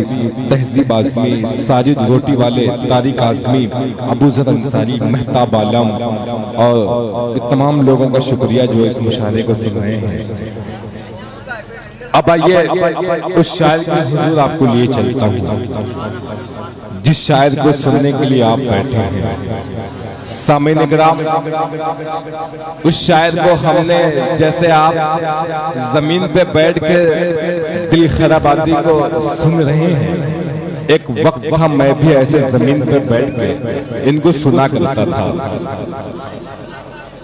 B: तहजीब आजमी, साजिद रोटी वाले, तारिक आजमी, अबू ज़र अंसारी, महताब आलम और तमाम लोगों का शुक्रिया जो इस मुशायरे को सुन रहे हैं। अब आइए उस शायर की हुजूर आपको लिए चलता हूँ जिस शायर को सुनने के लिए आप बैठे हैं। सामीन इकराम, उस शायर को हमने जैसे आप जमीन पे बैठ के दिल खराबादी को सुन रहे हैं, एक वक्त था मैं भी ऐसे जमीन पे बैठ के इनको सुना करता था।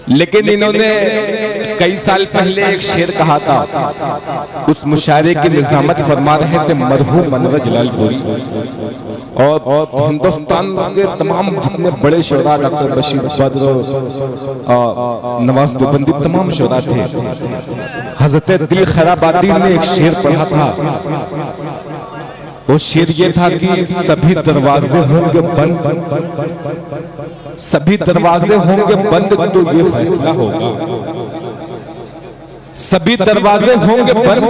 B: लेकिन इन्होंने कई साल पहले एक शेर कहा था, उस मुशायरे की निजामत फरमा रहे थे मरहूम मनवर जलालपुरी और हिंदुस्तान के तमाम जितने बड़े शोरा, डॉक्टर बशीर बद्र, नवाज देवबंदी, तमाम शोरा थे। हजरत दिल खैराबादी ने एक शेर पढ़ा था, वो शेर ये था कि सभी दरवाजे होंगे बंद, सभी दरवाजे होंगे बंद तो ये फैसला होगा, सभी दरवाजे होंगे बंद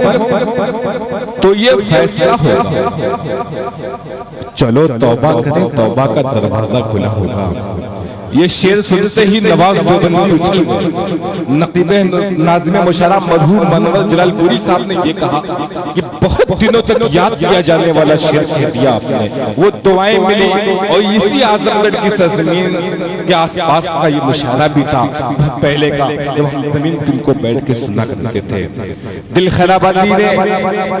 B: तो ये फैसला होगा। चलो तौबा करें, तौबा का दरवाजा खुला होगा। ये शेर सुनते ही नवाज देवबंदी उछल गए। नकीबे नाज़िम मुशर्रा मरहूम मनवर जलालपुरी साहब ने ये कहा कि बहुत दिनों तक याद किया जाने वाला शेर कह दिया आपने। वो दुआएं मिली और इसी आजमगढ़ की सरजमीन के आसपास का ये मुशायरा भी था पहले का, जब हम जमीन तुमको बैठ के सुना करते थे। दिल खैराबादी ने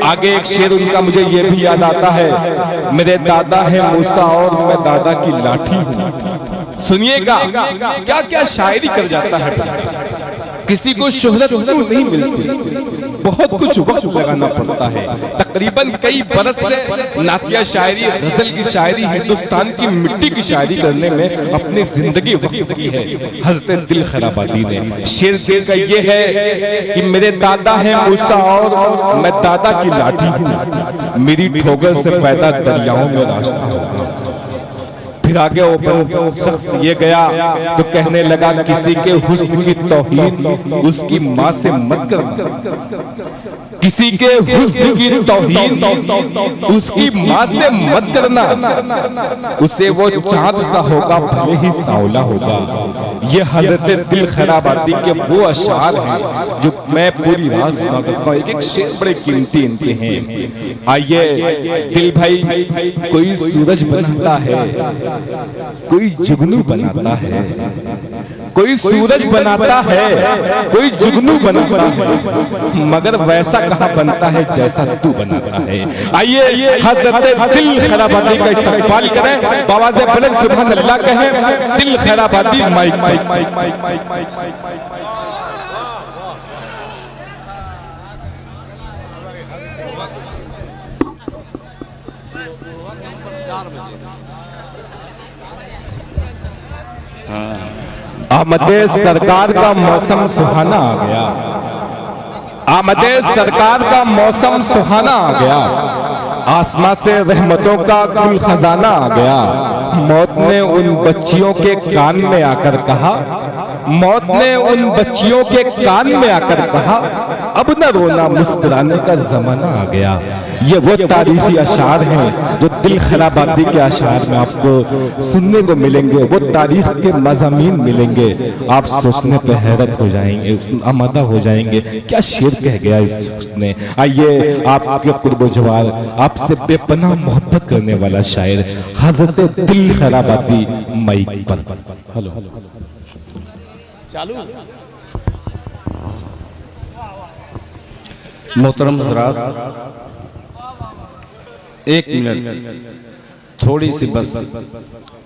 B: आगे एक शेर उनका मुझे ये भी याद आता है, मेरे दादा है मूसा और मैं दादा की लाठी हूँ। सुनिएगा क्या क्या शायरी कर जाता है। किसी को शोहरत क्यों नहीं मिलती, बहुत कुछ वक्त लगाना पड़ता है। तकरीबन कई बरस से नातिया शायरी, गजल की शायरी, हिंदुस्तान की मिट्टी की शायरी करने में अपनी जिंदगी वक्त की है हजरत दिल खैराबादी ने। शेर दिल का ये है कि मेरे दादा है मूसा और मैं दादा की लाठी हूँ, मेरी ठोकर से पैदा दरियाओं में रास्ता होगा। फिर आगे वो शख्स ये गया तो कहने लगा किसी के हुस्न की तौहीन उसकी माँ से मत करना, किसी के हुस्न की तौहीन उसकी माँ से मत करना, उसे वो चांद सा होगा भले ही सांवला होगा। ये हजरत दिल खैराबादी के वो अशार हैं जो मैं पूरी रात सुना सकता हूँ। एक एक शेर बड़े कीमती इनके हैं। आइए दिल भाई, कोई सूरज बनाता है, कोई जुगनू बनाता है, कोई सूरज बनाता है, कोई जुगनू बनाता है, मगर वैसा कहाँ बनता है जैसा तू बनाता है। आइए हजरत दिल खैराबादी का इस्तकबाल करें, बावाज़े बुलंद सुभान अल्लाह कहें। दिल खैराबादी माइक आमदे सरकार का मौसम सुहाना आ गया, आमदे सरकार का मौसम सुहाना आ गया, आसमां से रहमतों का कुल खजाना आ गया। मौत ने उन बच्चियों के कान में आकर कहा, मौत ने उन बच्चियों के कान में आकर कहा, अब न रोना मुस्कुराने का जमाना आ गया। ये वो तारीखी अशार हैं जो दिल खैराबादी के अशार में आपको सुनने को मिलेंगे, वो तारीख के मज़ामीन मिलेंगे। आप सोचने पे हैरत हो जाएंगे, आमादा हो जाएंगे, क्या शेर कह गया इसने। आइए आपके कुर्ब जवार, आपसे बेपनाह मोहब्बत करने वाला शायर हजरत दिल खैराबादी माइक पर। हेलो चालू।
C: मोहतरम हज़रात, एक मिनट थोड़ी सी बस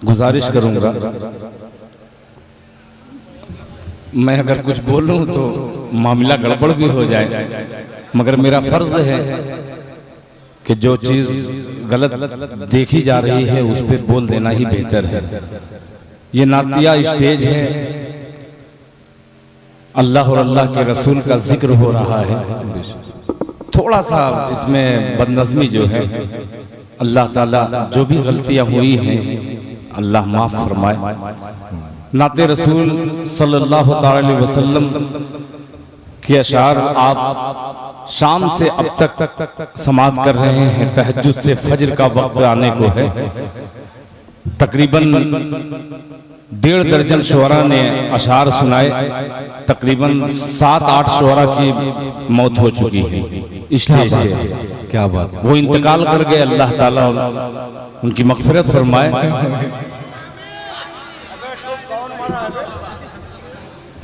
C: गुजारिश करूंगा। मैं अगर कुछ बोलूं तो मामला गड़बड़ भी हो जाए। मगर मेरा फर्ज है कि जो चीज गलत देखी जा रही है उस पर बोल देना ही बेहतर है। ये नातिया स्टेज है, अल्लाह और अल्लाह के रसूल का जिक्र हो रहा है। थोड़ा सा इसमें बदनज़मी जो है, अल्लाह ताला जो भी गलतियां हुई हैं अल्लाह माफ फरमाए। नाते रसूल सल्लल्लाहु अलैहि वसल्लम के अशार आप शाम से अब तक समात कर रहे हैं। तहज्जुद से फजर का वक्त आने को है। तकरीबन 1.5 दर्जन शुअरा ने अशार सुनाए। तकरीबन 7-8 शुअरा की मौत हो चुकी है स्टेज से।
B: क्या बात,
C: वो इंतकाल कर गए, अल्लाह ताला उनकी मगफिरत फरमाए।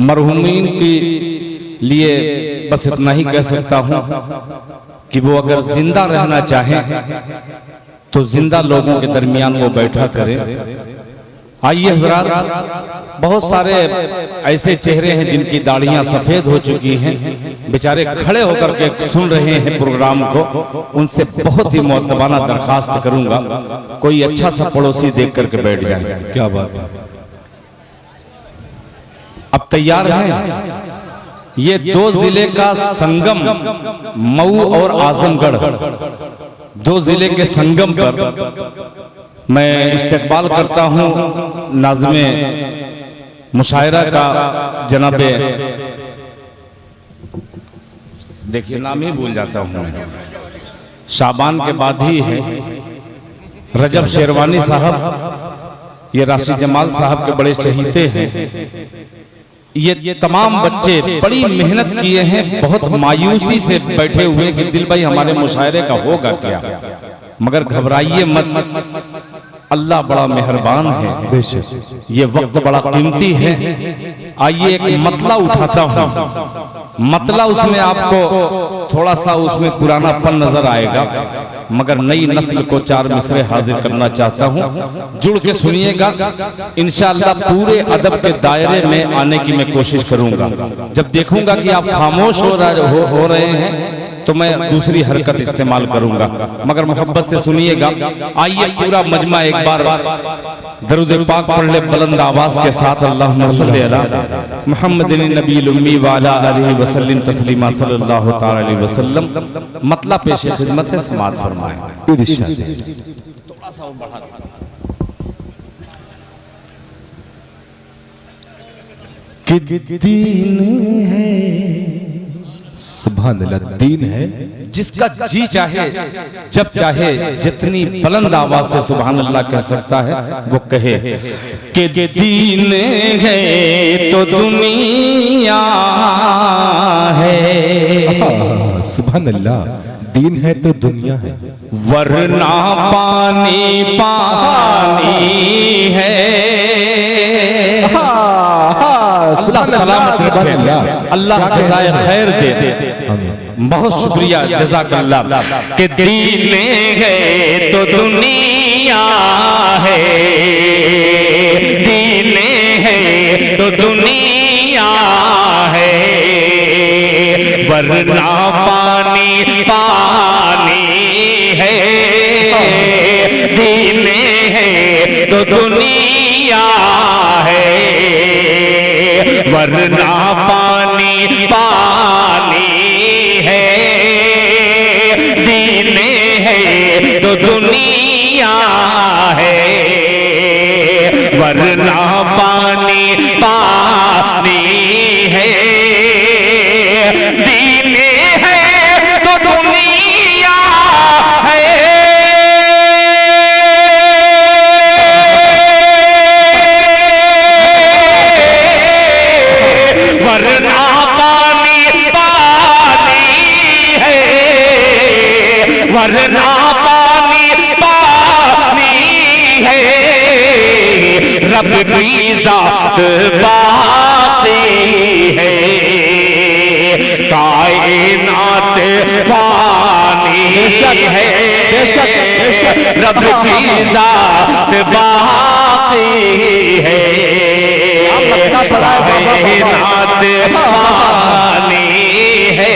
C: मरहूमीन के लिए बस इतना ही कह सकता हूं कि वो अगर जिंदा रहना चाहें तो जिंदा लोगों के दरमियान वो बैठा करें। आइए हजरात, बहुत सारे ऐसे चेहरे हैं जिनकी दाढ़ियां सफेद हो चुकी हैं, बेचारे खड़े होकर के सुन रहे हैं प्रोग्राम को। उनसे बहुत ही मुअद्दबाना दरखास्त करूंगा, कोई अच्छा सा पड़ोसी देख करके बैठ जाए।
B: क्या बात है।
C: अब तैयार हैं? ये 2 जिले का संगम, मऊ और आजमगढ़, 2 जिले के संगम पर मैं इस्तेकबाल करता हूं नाज़िमे मुशायरा का। जनाबे देखिए नाम ही भूल जाता हूं मैं, शाबान के बाद ही है, रजब शेरवानी साहब, ये राशि जमाल साहब के बड़े चहीते हैं। ये तमाम बच्चे बड़ी मेहनत किए हैं, बहुत मायूसी से बैठे हुए कि दिल भाई हमारे मुशायरे का होगा क्या। मगर घबराइए मत, अल्लाह बड़ा मेहरबान है। ये वक्त बड़ा कीमती है। आइए एक मतला उठाता हूं। मतला उसमें आपको थोड़ा सा उसमें पुरानापन नजर आएगा, मगर नई नस्ल को 4 मिसरे हाजिर करना चाहता हूं। जुड़ के सुनिएगा, इंशाअल्लाह पूरे अदब के दायरे में आने की मैं कोशिश करूंगा। जब देखूंगा कि आप खामोश हो रहे हैं तो मैं दूसरी हरकत इस्तेमाल करूंगा, मगर मोहब्बत से सुनिएगा। आइए पूरा मजमा एक बार दरूद पाक पढ़ ले बुलंद आवाज के साथ। अल्लाहुम्मा सल्ली अला मुहम्मदिन नबील उम्मी व अला आलिहि वसल्लम तस्लीमा सल्लल्लाहु तआला अलैहि वसल्लम। मतलब पेश खिदमत है, समाअत फरमाएं। थोड़ा सा बढ़ा कि दीन है,
B: सुभान अल्लाह, दीन है
C: जिसका जी चाहे जब चाहे जितनी बुलंद आवाज से सुभान अल्लाह कह सकता है वो कहे कि दीन है तो दुनिया है।
B: सुभान अल्लाह, दीन है तो दुनिया है,
C: वरना पानी पानी है। अल्लाह सलामत रखे, अल्लाह जज़ाए खैर दे। बहुत शुक्रिया, जज़ाकल्लाह। कि दीन है तो दुनिया है, दीन है तो दुनिया है, वरना पानी पानी है। दीन है तो दुनिया है, वरना पानी पानी है। दीन है तो दुनिया है, वरना पानी पानी है। दीन है तो दुनिया है, वरना पानी पानी है, वरना पानी पानी है। रब की ज़ात बाती है, कायनात फानी है। रब की ज़ात बाती है, कायनात फानी है।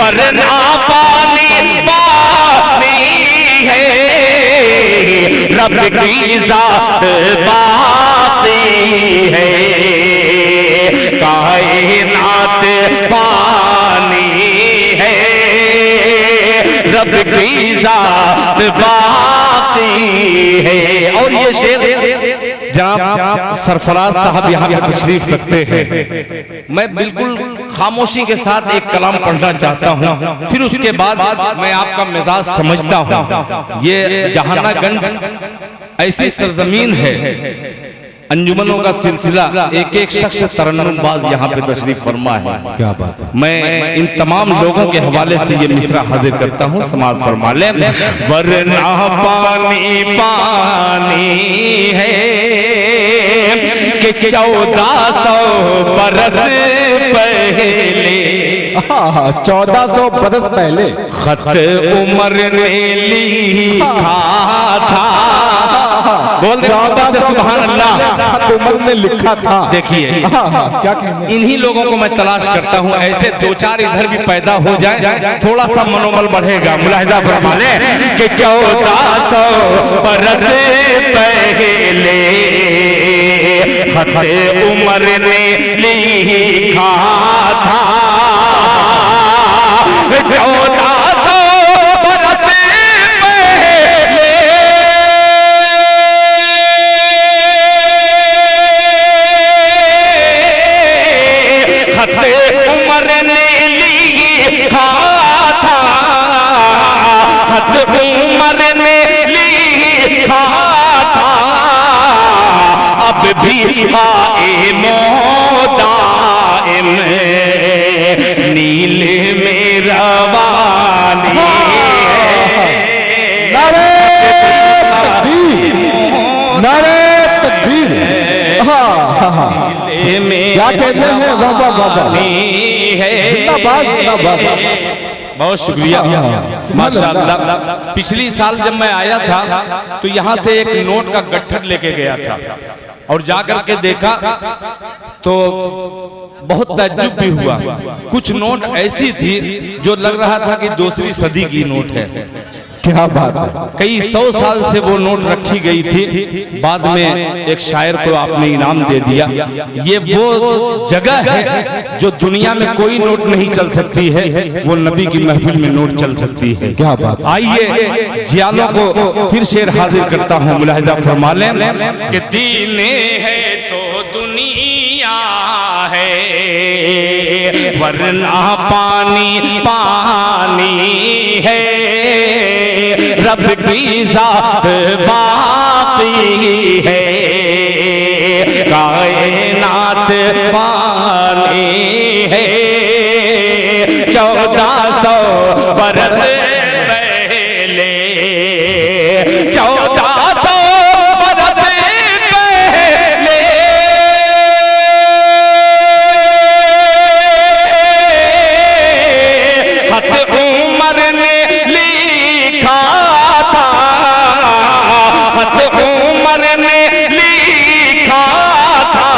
C: वरना पानी पानी है, रब की जात बाती है, कायनात पानी है, रब की जात बाती है। और ये शेर जनाब सरफराज साहब यहाँ पर तशरीफ रखते हैं। मैं बिल्कुल खामोशी के साथ एक कलाम पढ़ना चाहता हूँ, फिर उसके बाद मैं आपका मिजाज समझता हूँ। ये जहानागंज ऐसी सरजमीन है, अंजुमनों का सिलसिला, एक एक शख्स तरन्नुमबाज यहाँ पे तशरीफ फरमा है।
B: क्या बात है।
C: मैं इन तमाम लोगों के हवाले से ये मिसरा हाजिर करता हूँ, समाज फरमा लें। वरना पानी पानी है कि 1400 बरस पहले,
B: 1400 बरस पहले
C: खत उमर ने लिखा था। बोल दे 1400 सुभान अल्लाह।
B: उमर ने लिखा था।
C: देखिए
B: क्या कहने,
C: इन्हीं लोगों को मैं तलाश करता हूँ, ऐसे दो चार इधर भी पैदा हो जाए, थोड़ा सा मनोबल बढ़ेगा। मुलाहिजा फरमा ले कि 1400 बरस पहले खत उमर ने लिखा था, 1400 बरस पहले खत उमर ने लिखा था, खत उमर ने लिखा था, अब भी आए मोदाइम नील में रवानी है।
B: नारे तकबीर, नारे तकबीर। क्या कहते हैं, बाबा बाबा जिंदाबाद जिंदाबाद।
C: बहुत शुक्रिया माशाअल्लाह। पिछली साल जब मैं आया था तो यहाँ से एक नोट का गट्ठर लेके गया था और जाकर के देखा तो बहुत ताज्जुब भी हुआ। कुछ नोट ऐसी थी जो लग रहा था कि दूसरी सदी की नोट है।
B: क्या बात है।
C: कई 100 साल से वो नोट रखी गई थी, बाद में एक शायर को आपने इनाम दे दिया। ये वो जगह है जो दुनिया में कोई नोट नहीं चल सकती है, वो नबी की महफिल में नोट चल सकती है।
B: क्या बात।
C: आइए जियालों को फिर शेर हाजिर करता हूँ, मुलाहिजा फरमा लें कि दीन है तो दुनिया है, वरना पानी पानी है, रब की जात बाकी है, कायनात पानी है, 1400 बरस पहले, 1400 बरस पहले खत उमर ने लिखा था, खत उमर ने लिखा था,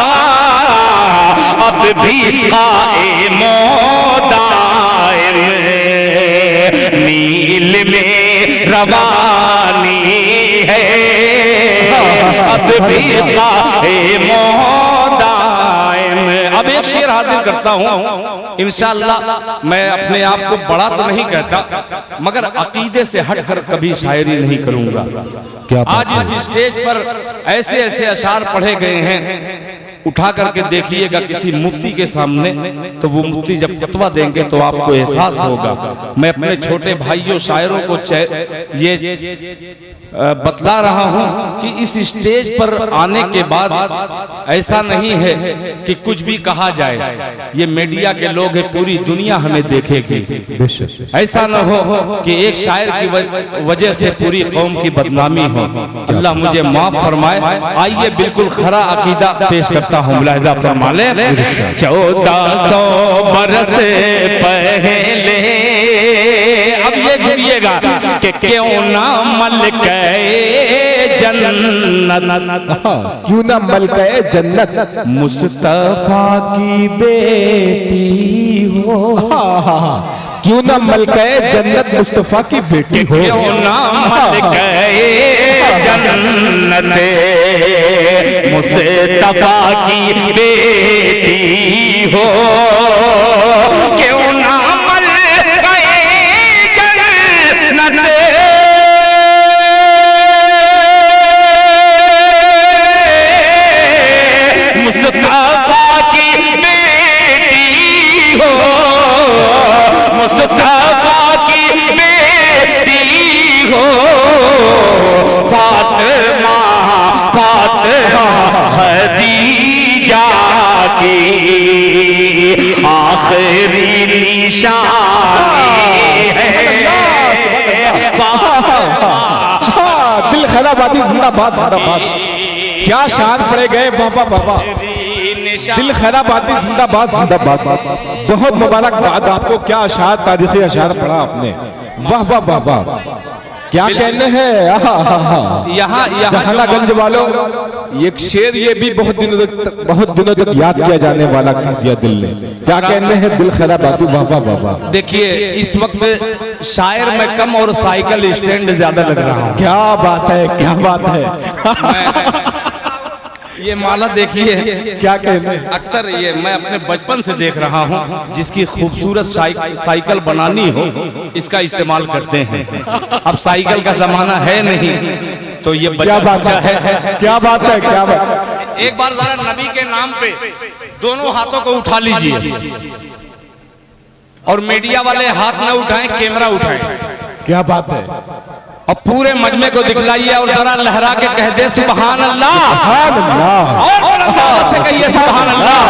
C: अब भी कायम दायम नील में रवानी है, अब भी कायम दायम। अब एक शेर हाजिर करता हूँ इंशाअल्लाह। मैं अपने आप को बड़ा तो नहीं कहता, मगर अकीदे से हटकर कभी शायरी नहीं करूंगा। आज इस स्टेज पर ऐसे ऐसे अशार पढ़े गए हैं, उठा करके देखिएगा किसी मुफ्ती के सामने, तो वो मुफ्ती जब फतवा देंगे तो आपको एहसास होगा। मैं अपने छोटे भाइयों शायरों को ये बतला रहा हूं कि इस स्टेज पर आने के बाद ऐसा नहीं है कि कुछ भी कहा जाए, ये मीडिया के लोग हैं, पूरी दुनिया हमें देखेगी। ऐसा न हो कि एक शायर की वजह से पूरी कौम की बदनामी हो, अल्लाह मुझे माफ फरमाए। आइए बिल्कुल खरा अकीदा पेश करता हूँ, मुलाहिजा फरमा लें। 1400 बरस पहले, अब ये जुड़िएगा कि क्यों ना मलके जन्नत,
B: क्यों ना मलके जन्नत मुस्तफा
C: की बेटी हो,
B: क्यों ना मलके जन्नत मुस्तफा की बेटी हो,
C: क्यों ना मलके जन्नत मुस्तफा की बेटी हो, क्यों ना मलके जन्नत मुस्तफा की बेटी हो, मुस्तफा की बेटी हो, फातिमा फातिमा खदीजा की आखिरी निशानी है।
B: दिल खैराबादी जिंदाबाद जिंदाबाद। क्या शान पड़े गए बाबा बाबा। दिल खैराबादी जिंदाबाद जिंदाबाद। बहुत मुबारकबाद आपको। क्या अशार तारीखी अशार पढ़ा आपने, वाह वाह वाह वाह। क्या कहने हैं
C: यहाँ
B: जहानागंज वालों, एक शेर ये भी बहुत दिनों तक याद किया जाने वाला कह दिया दिल ने। क्या कहने हैं दिल खैराबादी, वाह वाह वाह वाह।
C: देखिए इस वक्त शायर में कम और साइकिल स्टैंड ज्यादा लग रहा हूँ।
B: क्या बात है, क्या बात है।
C: ये माला देखिए,
B: क्या कहने,
C: अक्सर ये मैं अपने बचपन से देख रहा हूँ, जिसकी खूबसूरत साइकिल बनानी हो इसका इस्तेमाल करते हैं। अब साइकिल का जमाना है नहीं तो ये
B: क्या बात
C: है,
B: क्या बात है, क्या बात।
C: एक बार जरा नबी के नाम पे दोनों हाथों को उठा लीजिए और मीडिया वाले हाथ न उठाएं, कैमरा उठाएं।
B: क्या बात है।
C: और पूरे मजमे को दिखलाइए और जरा लहरा के कह दे सुभान अल्लाह,
B: सुभान अल्लाह।
C: और अंदाज से कहिए सुभान अल्लाह।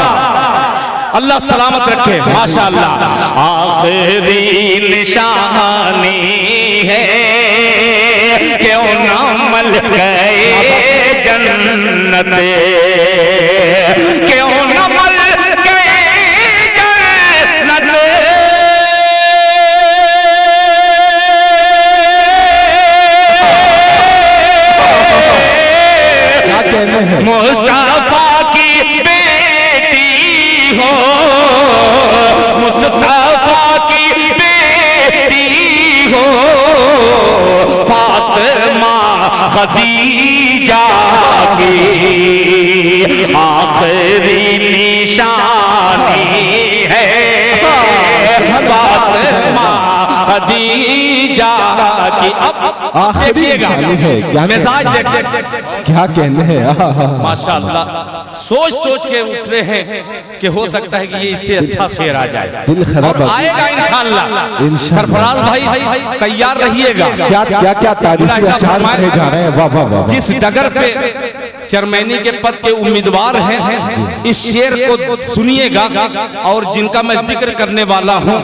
C: अल्लाह सलामत रखे, माशाअल्लाह। आखिरी निशानी है, क्यों ना मल गए जन्नत, क्यों ना मल गए जन्नत। मुस्तफा की बेटी हो, मुस्तफा की बेटी हो, फातिमा खदीजा की आखिरी निशानी है। फातिमा खदीजा की अब
B: आखिरी निशानी है। क्या
C: मिजाज देखिए,
B: क्या कहने हैं।
C: माशाअल्लाह। सोच सोच के उठ रहे हैं कि हो सकता है कि ये इससे अच्छा शेर आ जाए।
B: दिल खराब
C: और आएगा इंशाअल्लाह। सरफराज भाई तैयार रहिएगा।
B: क्या क्या क्या तारीफी अशार पढ़े जा रहे हैं, वाह वाह वाह।
C: जिस डगर पे चेयरमैनी के पद के उम्मीदवार हैं, इस शेर को सुनिएगा। और जिनका मैं जिक्र करने वाला हूँ,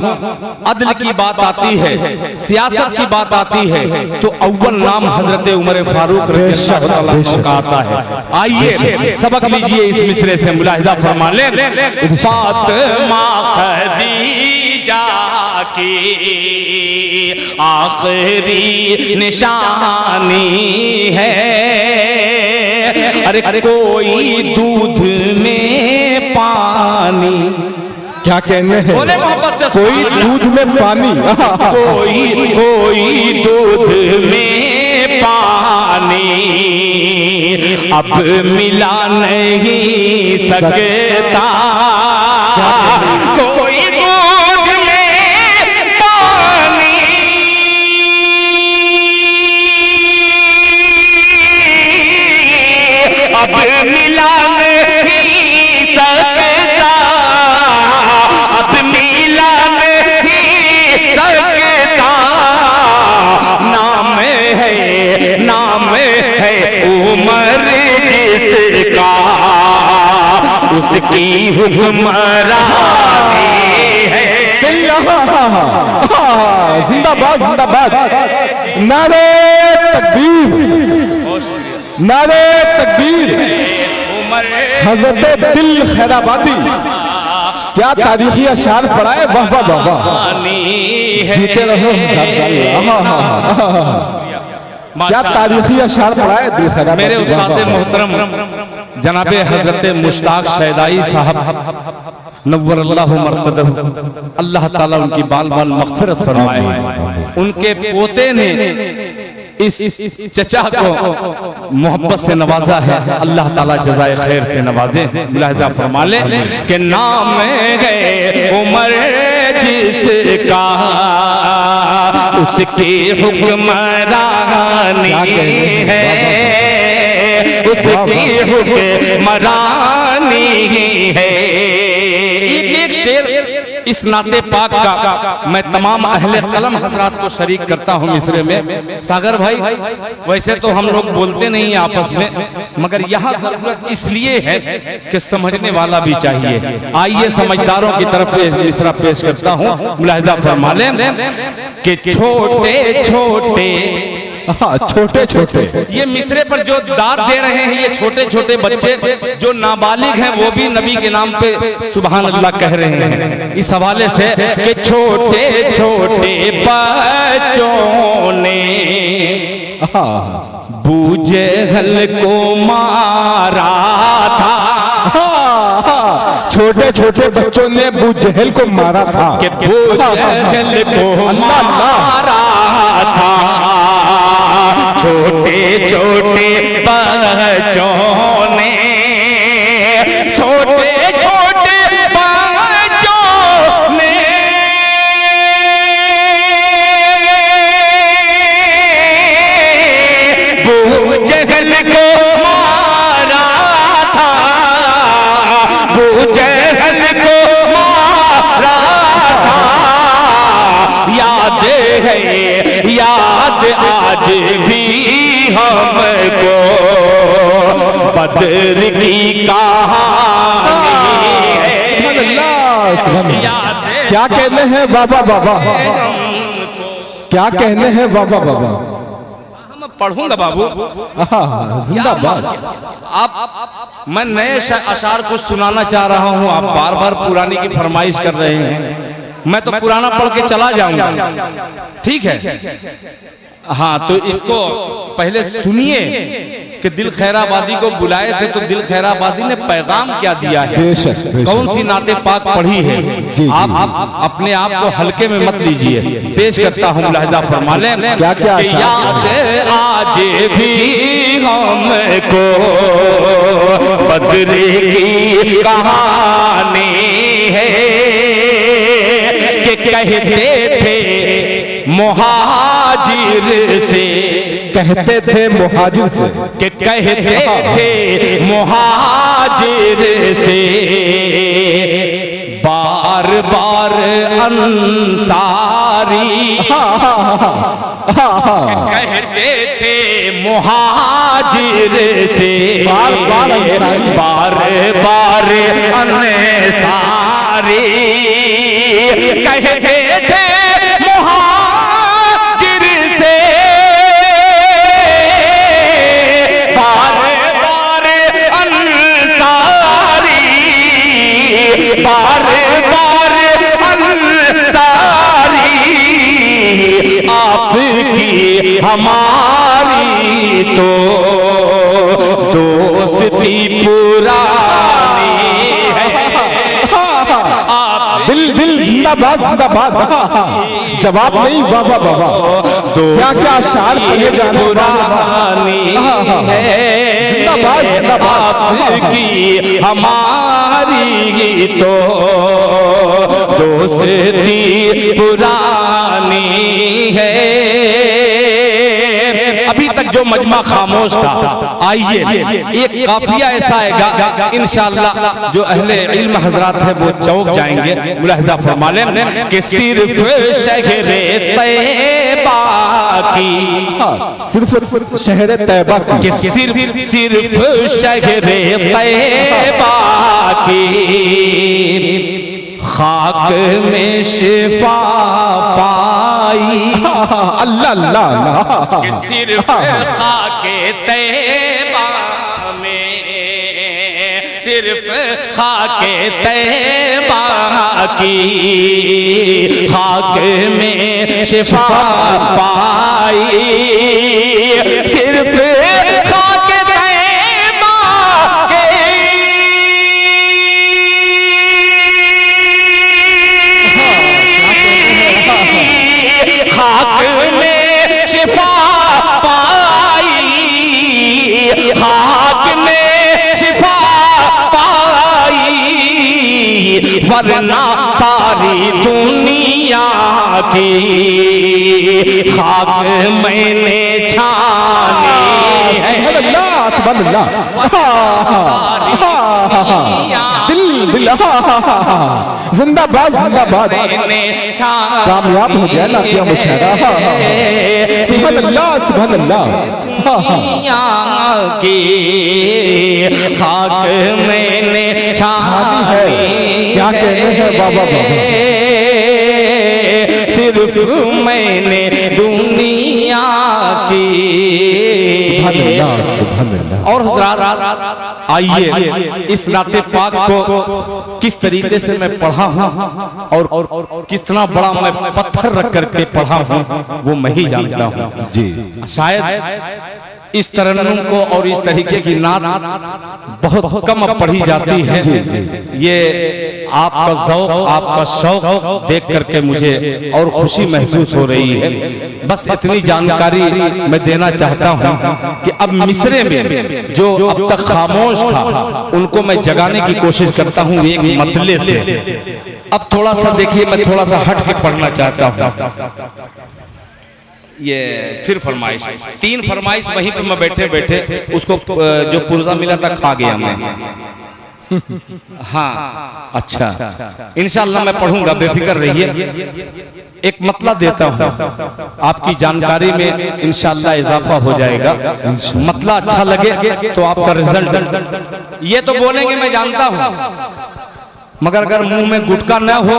C: अदल की बात आती है, सियासत की बात आती है तो अव्वल नाम हजरत उमर फारूक रज़ियल्लाहु ताला अन्हु का आता है। आइए सबक लीजिए इस मिसरे से, मुलाहिजा फरमा लें। फातिमा खदीजा की आखिरी निशानी है। अरे कोई दूध में पानी,
B: क्या कहने हैं।
C: बोले मोहब्बत से,
B: कोई दूध में पानी,
C: कोई दूध में पानी अब मिला नहीं सकता। कोई दूध में पानी अब मिला नहीं सकता, अब मिला नहीं सकता। नाम है उमर जिसका, उसकी हुक्मरानी है।
B: जिंदाबाद जिंदाबाद। नारे तकबीर, नारे तकबीर। हजरत दिल खैराबादी, क्या तारीखी अशार पढ़ाए, वाह वाह वाह वाह। जीते रहो हजार साल। क्या तारीखी अशार पढ़ाए दिल खैराबादी।
C: मेरे उस्ताद मोहतरम जनाबे हजरत मुश्ताक सैदाई साहब नव्वर अल्लाह मरकदहु, अल्लाह ताला उनकी बाल बाल मग़फ़िरत फरमाए। उनके पोते ने इस चचा को मोहब्बत से नवाजा है, अल्लाह ताला जज़ाए खैर से नवाजे। मुलाहिज़ा फरमा ले कि नाम है उमर जिसका उसकी हुक्मरानी है, उसकी हुक्मरानी है। एक शेर इस नाते पाक का मैं तमाम अहले कलम हजरात को शरीक करता हूं मिसरे में। सागर भाई, वैसे तो हम लोग बोलते नहीं हैं आपस में, मगर यहाँ जरूरत इसलिए है कि समझने वाला भी चाहिए। आइए समझदारों की तरफ मिसरा पेश करता हूं। मुलाहिज़ा फरमा लें कि छोटे छोटे,
B: छोटे छोटे,
C: ये मिसरे पर जो दाद दे रहे हैं ये छोटे छोटे बच्चे जो नाबालिग हैं वो भी नबी के नाम पे सुभान अल्लाह कह रहे हैं। इस हवाले से कि छोटे छोटे बच्चों ने बूजहल को मारा था,
B: छोटे छोटे बच्चों ने अबू जहल को मारा था,
C: कि बूजहल को मारा था। छोटे छोटे बच्चों ने, छोटे छोटे बच्चों ने बूजहल को मारा था, बूजहल को मारा था। याद है, याद आज भी हमको बदर की कहानी है।
B: क्या कहने हैं बाबा बाबा, क्या कहने हैं बाबा बाबा।
C: मैं पढ़ूंगा बाबू,
B: जिंदाबाद।
C: आप, मैं नए अशार को सुनाना चाह रहा हूं, आप बार बार पुरानी की फरमाइश कर रहे हैं। मैं तो पुराना पढ़ के चला जाऊंगा, ठीक है? हाँ, तो इसको पहले सुनिए कि दिल खैराबादी को बुलाए थे तो दिल खैराबादी ने पैगाम क्या दिया है,
B: बेशक, बेशक।
C: कौन सी नाते पाक पढ़ी है।
B: जी,
C: आप अपने आप को हल्के में मत लीजिए। पेश करता हूँ, मुलाहिज़ा फरमा लें।
B: क्या क्या
C: याद आज भी हमको बदर की कहानी है, कि कहते थे मुहाजिर से,
B: कहते थे मुहाजिर से,
C: कि कहते थे मुहाजिर से बार बार अंसारी, कहते थे मुहाजिर से
B: बार बार
C: अंसारी, कहते थे मुहाजिर से बार बार अंसारी, बार बार अंसारी। आपकी हमारी तो दोस्ती पुरानी है।
B: दिल दिल जिंदाबाद जिंदाबाद। जवाब नहीं बाबा बाबा, क्या क्या अशार पढ़े जाने
C: पुरानी है।
B: जिंदाबाद जिंदाबाद।
C: आपकी हमारी तो दोस्ती पुरानी है। अभी तक जो मजमा खामोश था, आइए एक काफिया ऐसा आएगा इंशाअल्लाह, जो अहले इल्म हजरात है वो चौक जाएंगे। मुलाहिज़ा फरमा लें कि सिर्फ शहरे तैयबा की,
B: सिर्फ शहरे तैयबा की,
C: सिर्फ शहरे तैयबा की खाक में शिफा पाई।
B: अल्लाह अल्लाह अल्लाह।
C: सिर्फ खाके तैयबा में, सिर्फ खाके तैयबा की खाक में शिफा पाई। सिर्फ खाके तैयबा के खाक में शिफा पाई, खाक में शिफा पाई, वरना सारी दुनिया की खाक मैंने छानी है।
B: सुभान अल्लाह, दिल दिल जिंदाबाद जिंदाबाद, कामयाब हो गया ना क्या मुशायरा। सुभान अल्लाह सुभान अल्लाह,
C: की खाक मैंने छानी
B: है। क्या कहने हैं बाबा बाबा,
C: सिर्फ मैंने दुनिया की।
B: सुभान अल्लाह सुभान अल्लाह।
C: और हज़रात आइए इस नाते पाक को किस तरीके से मैं पढ़ा हूँ और कितना बड़ा मैं पत्थर रख करके पढ़ा हूँ वो मैं ही जानता हूँ
B: जी।
C: शायद इस तरन्नुम को और इस तरीके की नात बहुत कम अब पढ़ी जाती है। ये आपका ज़ौक़, आपका शौक़ देख करके मुझे और खुशी महसूस हो रही है। बस इतनी जानकारी मैं देना चाहता हूँ कि अब मिसरे में जो अब तक खामोश था उनको मैं जगाने की कोशिश करता हूँ एक मतले से। अब थोड़ा सा देखिए, मैं थोड़ा सा हट के पढ़ना चाहता हूँ। ये फिर फरमाइश, 3 फरमाइश वहीं पर मैं बैठे बैठे उसको जो पुर्जा मिला था खा गया मैं। हाँ अच्छा, इंशाअल्लाह मैं पढ़ूंगा, बेफिक्र रहिए। एक मतला देता हूँ, आपकी जानकारी में इंशाअल्लाह इजाफा हो जाएगा। मतला अच्छा लगे तो आपका रिजल्ट, ये तो बोलेंगे मैं जानता हूँ, मगर अगर मुंह में गुटका न हो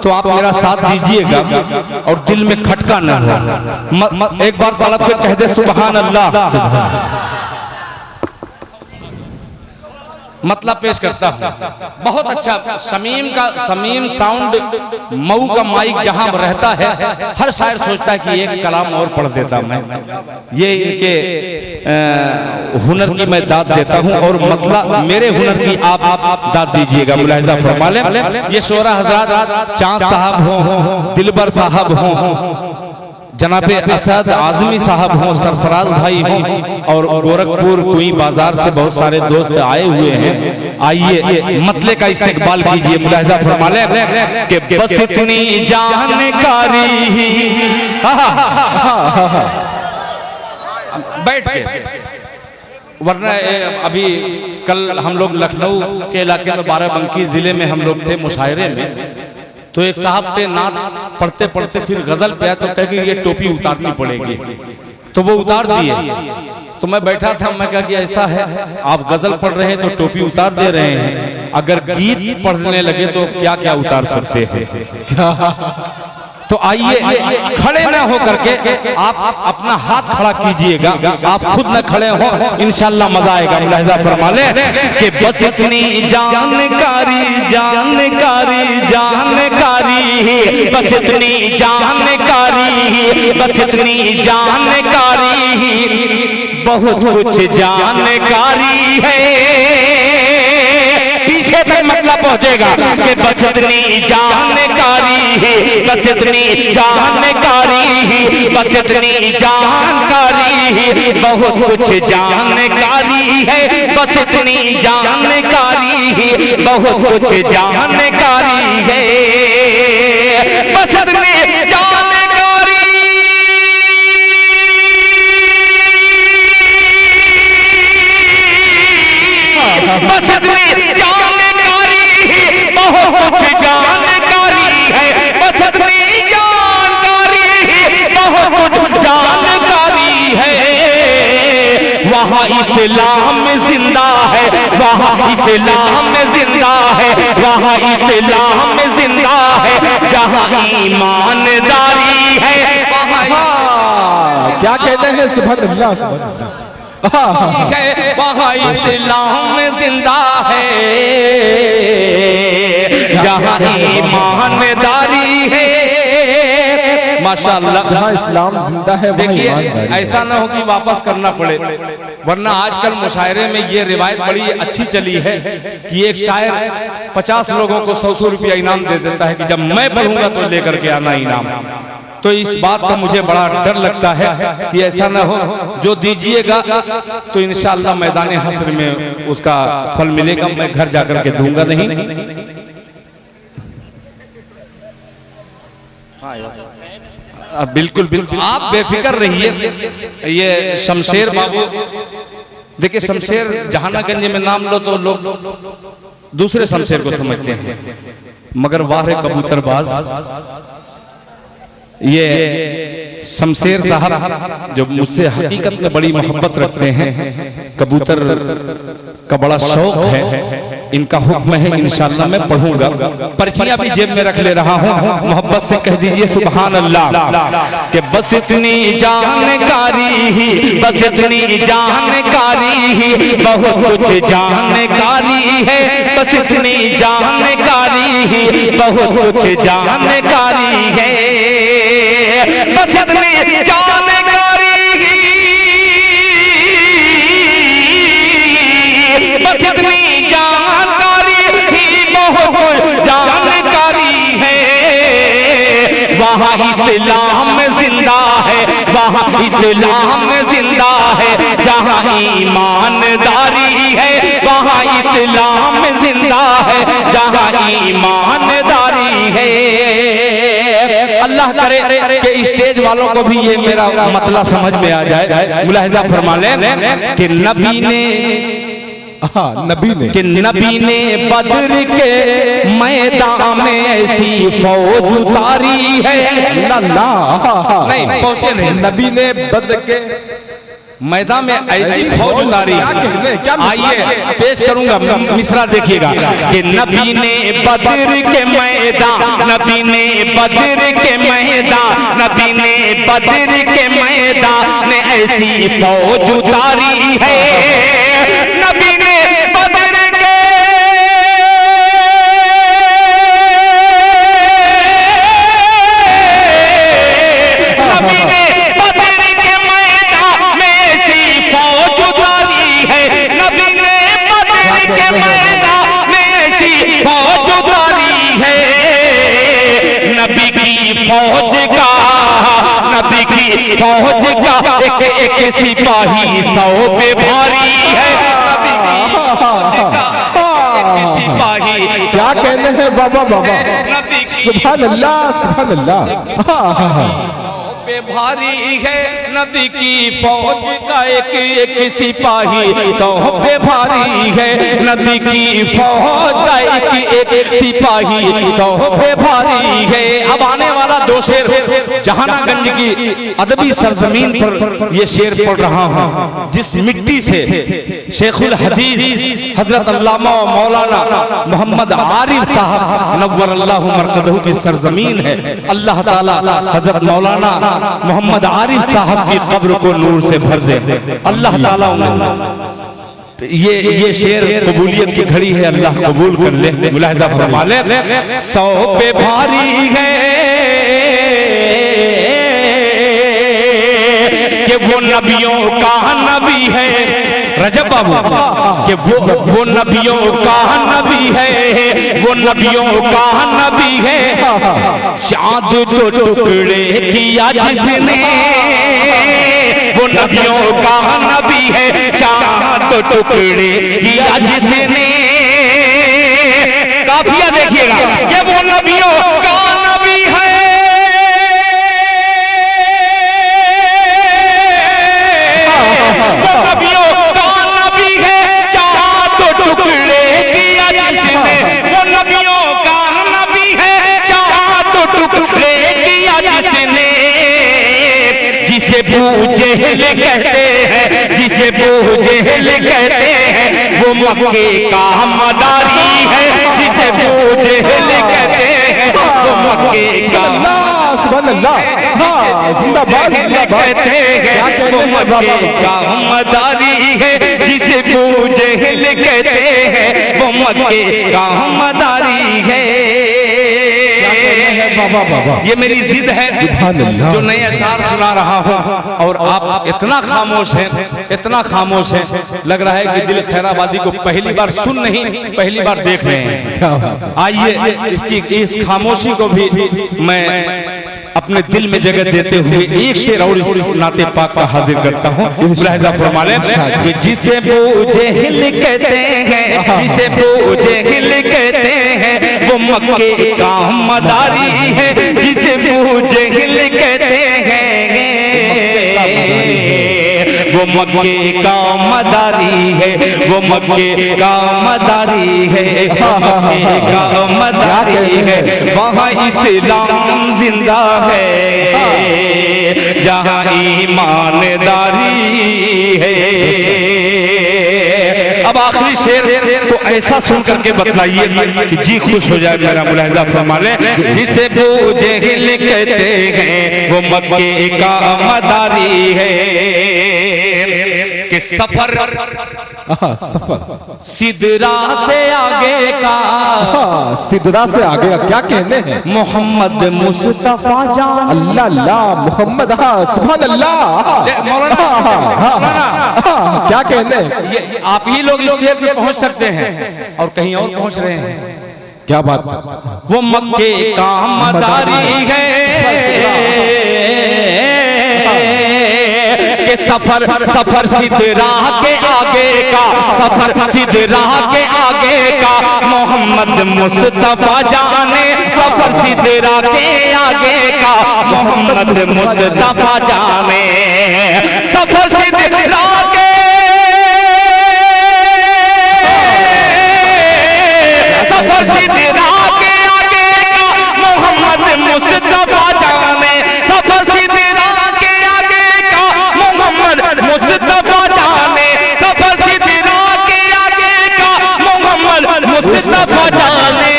C: तो आप मेरा साथ दीजिएगा और दिल में खटका न हो। एक बार तड़प के कह दे सुभान अल्लाह। मतलब पेश करता हूँ, बहुत अच्छा समीम साउंड मऊ का माइक जहां रहता है, हर शायर सोचता है कि एक कलाम और पढ़ देता मैं। ये इनके हुनर की मैं दाद देता हूँ और मतलब मेरे हुनर की आप दाद दीजिएगा। मुलाहिजा फरमा लें, ये शोरा हजरात चांद साहब हों, दिलबर साहब हों, जनाबे असद आजमी साहब हों, सरफराज भाई हों और गोरखपुर कुई बाजार से बहुत सारे दोस्त आए हुए हैं। आइए मतले का इस्तेकबाल कीजिए। मुलाहिजा फरमा लें कि बस इतनी जानकारी बैठ के, वरना अभी कल हम लोग लखनऊ के इलाके में बाराबंकी जिले में हम लोग थे मुशायरे में, तो एक साहब थे नात पढ़ते पढ़ते फिर गजल पे आया तो कह कि ये टोपी उतारनी पड़ेगी, तो वो उतार दिए। तो मैं बैठा था, मैं कहा कि ऐसा है आप गजल पढ़ रहे हैं तो टोपी उतार दे रहे हैं, अगर गीत पढ़ने लगे तो क्या क्या उतार सकते हैं। तो आइए खड़े न हो करके आप अपना हाथ खड़ा कीजिएगा, आप खुद न खड़े हो, इंशाअल्लाह मजा आएगा। मुलाहिजा फरमा ले कि बस इतनी जानकारी जानकारी जानकारी, बस इतनी जानकारी, बस इतनी जानकारी, बहुत कुछ जानकारी है। पीछे तक मतलब पहुंचेगा कि बस इतनी जानकारी, बस इतनी जानकारी, बस इतनी जानकारी, बहुत कुछ जानकारी है। बस इतनी जानकारी, बहुत कुछ जानकारी है। बस इतनी जानकारी, बस इतनी बहुत कुछ जानकारी है। बस इतनी जानकारी, बहुत कुछ जानकारी है। वहाँ इस्लाम जिंदा है, वहाँ इस्लाम जिंदा है, वहाँ इस्लाम जिंदा है, जहाँ ईमानदारी है।
B: क्या कहते हैं सुभान अल्लाह सुभान अल्लाह।
C: वहाँ इस्लाम जिंदा है, जहाँ ईमानदारी है। माशाअल्लाह,
B: जहाँ इस्लाम जिंदा है।
C: देखिए ऐसा ना हो कि वापस करना पड़े, वरना आजकल मुशायरे में ये रिवायत बड़ी अच्छी चली है कि एक शायर 50 लोगों को 100-100 रुपया इनाम दे देता है कि जब मैं पढ़ूंगा तो लेकर के आना इनाम। तो इस बात का मुझे बड़ा डर लगता है कि ऐसा ना हो, जो दीजिएगा तो इंशाअल्लाह मैदान हश्र में उसका फल मिलेगा, मैं घर जाकर के दूंगा नहीं। बिल्कुल बिल्कुल आप बेफिक्र रहिए। ये शमशेर बाबू, देखिए शमशेर जहानागंज में नाम लो तो लोग दूसरे शमशेर को समझते हैं, मगर वाह कबूतरबाज ये शमशेर साहब जो मुझसे हकीकत में बड़ी मोहब्बत रखते हैं, कबूतर का बड़ा शौक है, इनका हुक्म है इंशाअल्लाह मैं पढ़ूंगा। पर्चियां भी जेब में रख ले रहा हूं, मोहब्बत से कह दीजिए सुभान अल्लाह। कि बस इतनी जानकारी ही, बस इतनी जानकारी ही, बहुत कुछ जानकारी है, बस इतनी जानकारी ही, बहुत कुछ जानकारी है, बस इतनी जानकारी ही, बस इतनी जानकारी ही, बहुत जानकारी है। वहाँ इस्लाम जिंदा है, वहाँ इस्लाम जिंदा है, जहाँ ईमानदारी है, वहाँ इस्लाम जिंदा है, जहाँ ईमानदारी है। अल्लाह करे कि स्टेज वालों को भी ये मेरा मतलब समझ में आ जाए। मुलाहिजा फरमा लें कि नबी ने, कि नबी ने बद्र के मैदान में ऐसी फौज उतारी है। नहीं पहुंचे नहीं,
B: नबी ने बद्र के
C: मैदान में ऐसी फौज उतारी। आइए पेश करूंगा मिसरा, देखिएगा कि नबी ने बद्र के मैदान, नबी ने बद्र के मैदान, नबी ने बद्र के मैदान में ऐसी फौज उतारी है। नबी ने बद्र के, नबी ने बद्र के मैदान में ऐसी फौज उतारी है। नबी ने बद्र के मैदान में ऐसी फौज उतारी है। नबी की फौज का, नबी की फौज का एक एक सिपाही 100 पे भारी है। सिपाही
B: क्या कहने हैं बाबा बाबा, सुभान अल्लाह सुभान अल्लाह।
C: पे भारी है नबी की फौज का एक एक सिपाही 100 पे भारी है। नबी की फौज का एक एक सिपाही 100 पे भारी है। अब आने वाला 2 शेर जहानागंज की अदबी सरजमीन पर ये शेर पढ़ रहा हूँ, जिस मिट्टी से शेखुल हदीस हजरत अल्लामा मौलाना मोहम्मद आरिफ साहब नव्वरल्लाहु मरकदहू की सरजमीन है। अल्लाह ताला हजरत मौलाना मोहम्मद आरिफ साहब की कब्र को नूर से भर दे। अल्लाह ताला उन्हें ये शेर कबूलियत की घड़ी है, अल्लाह कबूल कर ले। मुलाहिजा फरमा ले, 100 पे भारी है कि वो नबियों का नबी है। रजब बाबू कि वो नबियों का नबी है, वो नबियों का नबी है। चाँद को टुकड़े किया जिसने, वो नबियों का नबी है। चाँद को टुकड़े किया जिसने, काफिया देखिएगा कि वो नबियों का नबी है। वो नबियों का नबी है, चाँद को टुकड़े किया जिसने, वो नबियों का नबी है। चाँद को टुकड़े किया जिसने, जिसे बूजेहल कहते हैं, जिसे बूजेहल कहते हैं, वो मक्के का मदारी है। जिसे बूजेहल कहते हैं, वो मक्के का
B: सुभान अल्लाह, हाँ जिंदाबाद
C: कहते हैं, वो मक्के का मदारी है। जिसे बूजेहल कहते हैं, वो मक्के का मदारी है।
B: बाबा बाबा
C: ये मेरी जिद है जो नए अशार सुना रहा हूँ, और आप इतना खामोश हैं, इतना खामोश हैं, लग रहा है कि दिल खैराबादी को पहली बार सुन नहीं पहली बार देख रहे हैं। आइए इसकी इस खामोशी को भी मैं अपने दिल में जगह देते हुए एक शेर और इस नाते पाक का हाजिर करता हूँ। मुलाहिजा फरमाने कि जिसे बूझे हिल कहते हैं, जिसे बूझे हिल कहते हैं, वो मक्के का मदारी है। जिसे बूझे हिल कहते हैं, वो मक्के का मदारी है, वो मक्के का मदारी है, मक्के का मदारी है। वहाँ इस्लाम जिंदा है, जहाँ ईमानदारी है। अब आखिरी शेर को ऐसा सुन करके बतलाइए कि जी खुश हो जाए मेरा। मुलाहिजा फरमाने जिसे बूझे हिल कहते हैं, वो मक्के का मदारी है। कि सफर सिदरा से आगे का,
B: सिदरा से आगे का क्या कहने हैं?
C: मोहम्मद मुस्तफा जान।
B: अल्लाह अल्लाह मोहम्मद, सुभान अल्लाह।
C: मौलाना
B: क्या कहने?
C: ये आप ही लोग इस शेर पे पहुंच सकते हैं और कहीं और पहुंच रहे हैं।
B: क्या बात?
C: वो मक्के का मदारी है कि सफर सफर सिदरा के आगे का, सफर सिदरा के आगे का, मोहम्मद मुस्तफा जाने। सफर सिदरा के आगे का, मोहम्मद मुस्तफा जाने। सफर सिदरा के, सफर सिदरा के आगे का, मोहम्मद मुस्तफा जाने। सफर सिदरा के आगे का, मोहम्मद मुस्तफा जाने। सफर सिदरा के आगे का, मोहम्मद मुस्तफा जाने।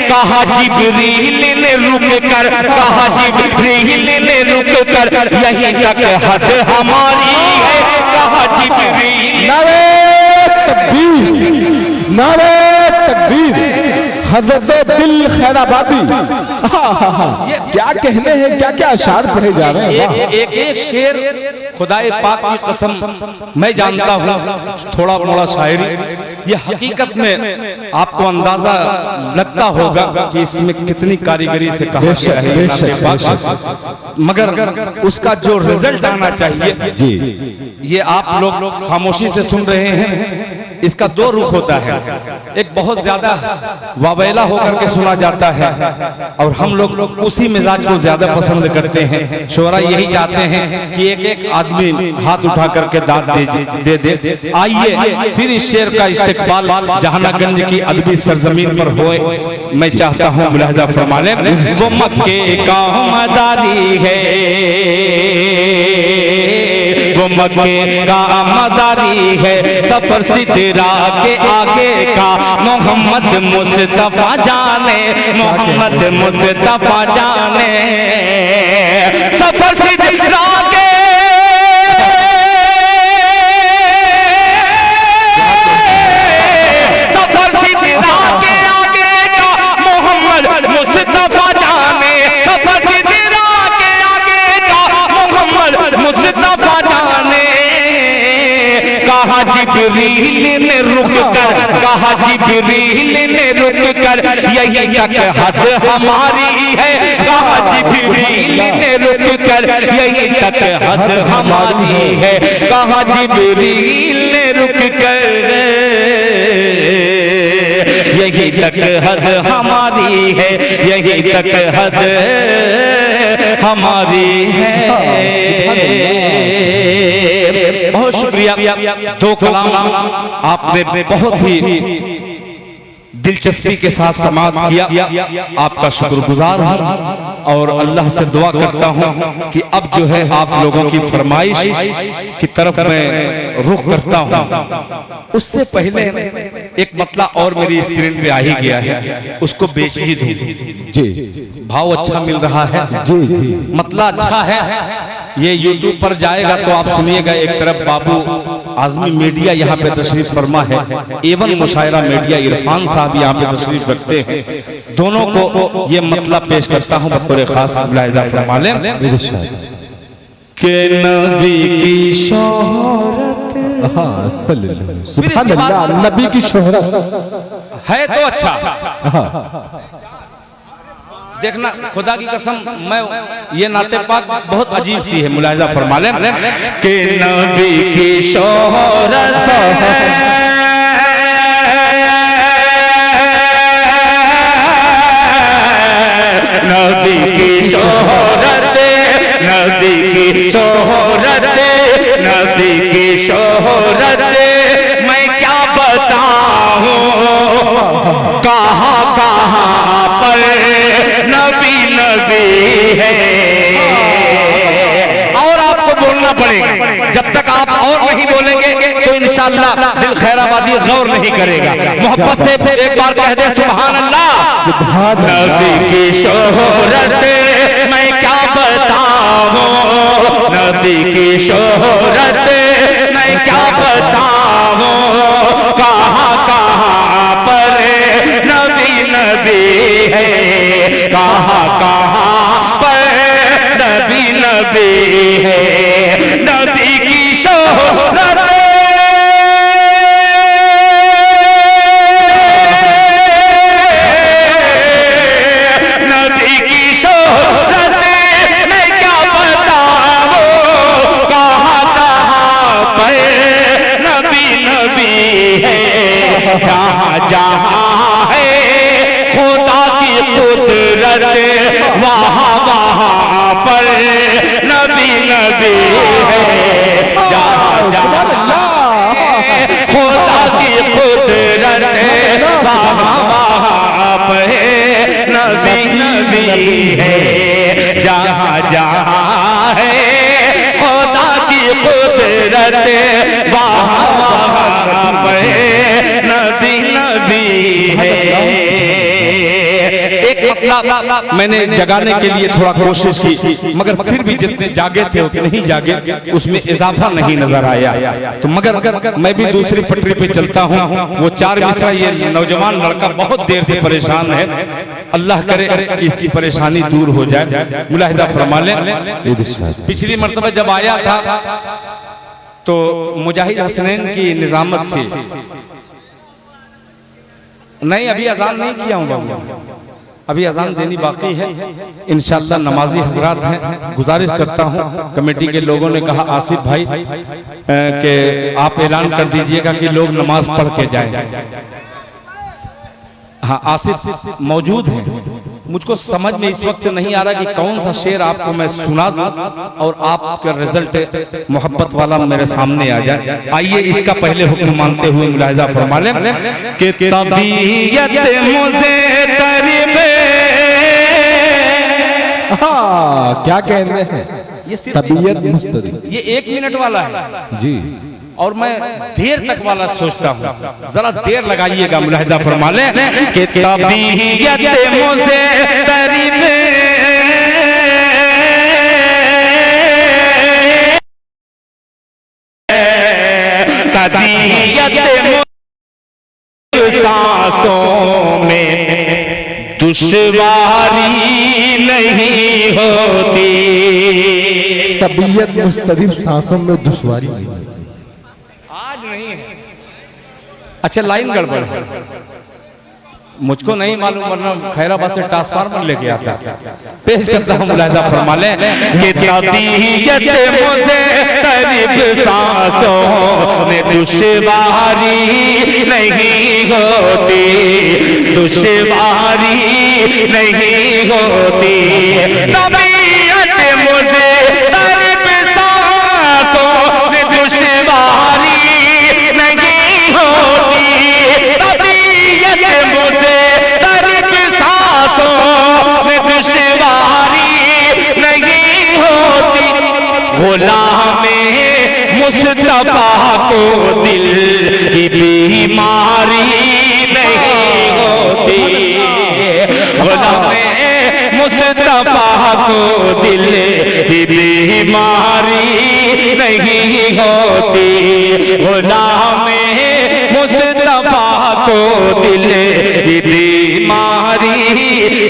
C: कहा जिब्रील ने रुक कर, कहा जिब्रील ने रुक कर, यहीं तक हद हमारी है। कहा जिब्रील।
B: नारे तकबीर, नारे तकबीर, हज़रत दिल खैराबादी। क्या कहने हैं, क्या क्या अशार पढ़े जा रहे हैं।
C: एक एक शेर खुदाए पाक की कसम मैं जानता हूँ, थोड़ा मोड़ा शायरी। ये हकीकत में आपको अंदाजा लगता होगा कि इसमें कितनी कारीगरी से कहा गया है, मगर उसका जो रिजल्ट आना चाहिए
B: जी,
C: ये आप लोग खामोशी से सुन रहे हैं। इसका दो रुख होता है, एक बहुत ज्यादा वावेला होकर के सुना जाता है और हम लोग उसी मिजाज को ज्यादा पसंद करते हैं। शोरा यही चाहते हैं कि एक एक आदमी हाथ उठा करके दाद दे दे। आइए फिर इस शेर का इस्तेकबाल जहानागंज की अदबी सरजमीन पर होए, मैं चाहता हूँ। मुलाहिजा फरमाने वो मक्के का मदारी है, वो मक्के का मदारी है। सफर सिदरा के आगे का, मोहम्मद मुस्तफा जाने। मोहम्मद मुस्तफा जाने। सफर सिदरा के, सफर सिदरा के आगे का, मोहम्मद मुस्तफा जाने। सफर सिदरा के आगे का, मोहम्मद मुस्तफा जाने। कहा जिब्रील ने रुक कर, कहा जिब्रील ने रुक कर, यही तक हद हमारी है। कहा जिब्रील ने रुक कर, यही तक हद हमारी है। कहा जिब्रील ने रुक कर, यही तक हद हमारी है, यही तक हद हमारी है। बहुत शुक्रिया। दो कलाम आपने बहुत ही दिलचस्पी के साथ समाप्त किया, आपका शुक्रगुजार हूँ और अल्लाह से दुआ करता हूँ कि अब जो है आप लोगों की फरमाइश की तरफ मैं रुख करता हूँ। उससे पहले एक मतला और मेरी स्क्रीन पे आ ही गया है, उसको बेच ही दूं।
B: जी,
C: भाव अच्छा मिल रहा है,
B: जी जी,
C: मतला अच्छा है। ये YouTube पर जाएगा तो आप सुनिएगा। एक तरफ बाबू आजमी मीडिया यहाँ पे तशरीफ फरमा है, एवन मुशायरा मीडिया इरफान साहब यहाँ पे तशरीफ रखते हैं। दोनों को ये मतलब पेश करता हूँ बतौर खास। मुलाहिजा फरमा लें कि नबी की शोहरत,
B: हाँ सुभान अल्लाह, नबी की शोहरत
C: है तो अच्छा। देखना खुदा की कसम, मैं ये नाते पाक बहुत अजीब सी है, मुलाहिजा फरमा लें कि नबी की शोहरत नबी की शोहरत, नबी की शोहरत, नबी की शोहरत मैं क्या बताऊं, कहाँ कहाँ पर नबी नबी है। और आपको बोलना पड़ेगा, जब तक आप और नहीं बोलेंगे तो इंशाअल्लाह दिल खैराबादी गौर नहीं करेगा। मोहब्बत से एक बार कह दे सुभान अल्लाह। नबी की शोहरत मैं क्या बताऊं, नबी की शोहरत मैं क्या बताऊं, कहाँ कहाँ पर नबी नबी है, कहाँ कहाँ पर नबी नबी है। नबी की शोहरत नबी की शोहरत मैं क्या बताऊं, कहाँ कहाँ पर नबी नबी है। जहाँ जहाँ है खुदा की कुदरत, वहाँ वहाँ पर नबी नबी है। जहाँ जहाँ खुदा की कुदरत, वहाँ वहाँ पर नबी नबी है। जहाँ जहाँ है खुदा की कुदरत, वहाँ वहाँ पर नबी नबी है। एक मतलब मैंने जगाने के लिए थोड़ा कोशिश की, मगर फिर भी जितने जागे थे उतने ही जागे, उसमें इजाफा नहीं नजर आया। तो मगर मैं भी दूसरी पटरी पे चलता हूँ। वो 4 मिसरा ये नौजवान लड़का बहुत देर से परेशान है, अल्लाह करे कि इसकी परेशानी दूर हो जाए। मुलाहिदा फरमा लें, पिछली मर्तबा जब आया था तो मुजाहिद हसनैन की निजामत थी। नहीं, अभी अजान नहीं किया हूँ बाबू, अभी अजान देनी बाकी है। इंशाअल्लाह नमाजी हजरात हैं, गुजारिश करता हूँ, कमेटी के लोगों ने कहा आसिफ भाई कि आप ऐलान कर दीजिएगा कि लोग नमाज पढ़ के जाएं। हाँ, आसिफ मौजूद हैं। मुझको समझ में इस वक्त नहीं आ रहा कि कौन सा शेर आपको मैं सुना दूं और आपका रिजल्ट मोहब्बत वाला मेरे सामने आ जाए। आइए इसका पहले हुक्म मानते हुए मुलाहिजा फरमा लें कि तबीयत मुझे तरीबे।
B: हाँ, क्या कहने हैं, तबीयत मुस्तदी,
C: ये 1 मिनट वाला है
B: जी,
C: और मैं देर तक वाला सोचता हूँ, जरा देर लगाइएगा। मुलाहिदा फरमा लें कि तबीयत मुझे तरीबे, तबीयत सांसों में दुश्वारी नहीं होती।
B: तबीयत मुस्तदी, सांसों में दुश्वारी नहीं होती।
C: आज नहीं है। अच्छा, लाइन गड़बड़ है, मुझको नहीं मालूम, वरना खैराबाद से ट्रांसफार्मर लेके आता। पेश करता हूँ, मुलाहिजा फरमा लें कि तबीयत मुझे तरीब सांसों में दुश्वारी नहीं होती, दुश्वारी नहीं होती। तबीयत मुझे तरीब सांसों में दुश्वारी नहीं होती, तबीयत मुझे तरीब सांसों में दुश्वारी नहीं होती। गुलाम मुस्तफा को दिल की बीमारी नहीं होती, गुलाम मुस्तफा को दिल की बीमारी नहीं होती, गुलाम मुस्तफा को दिल की बीमारी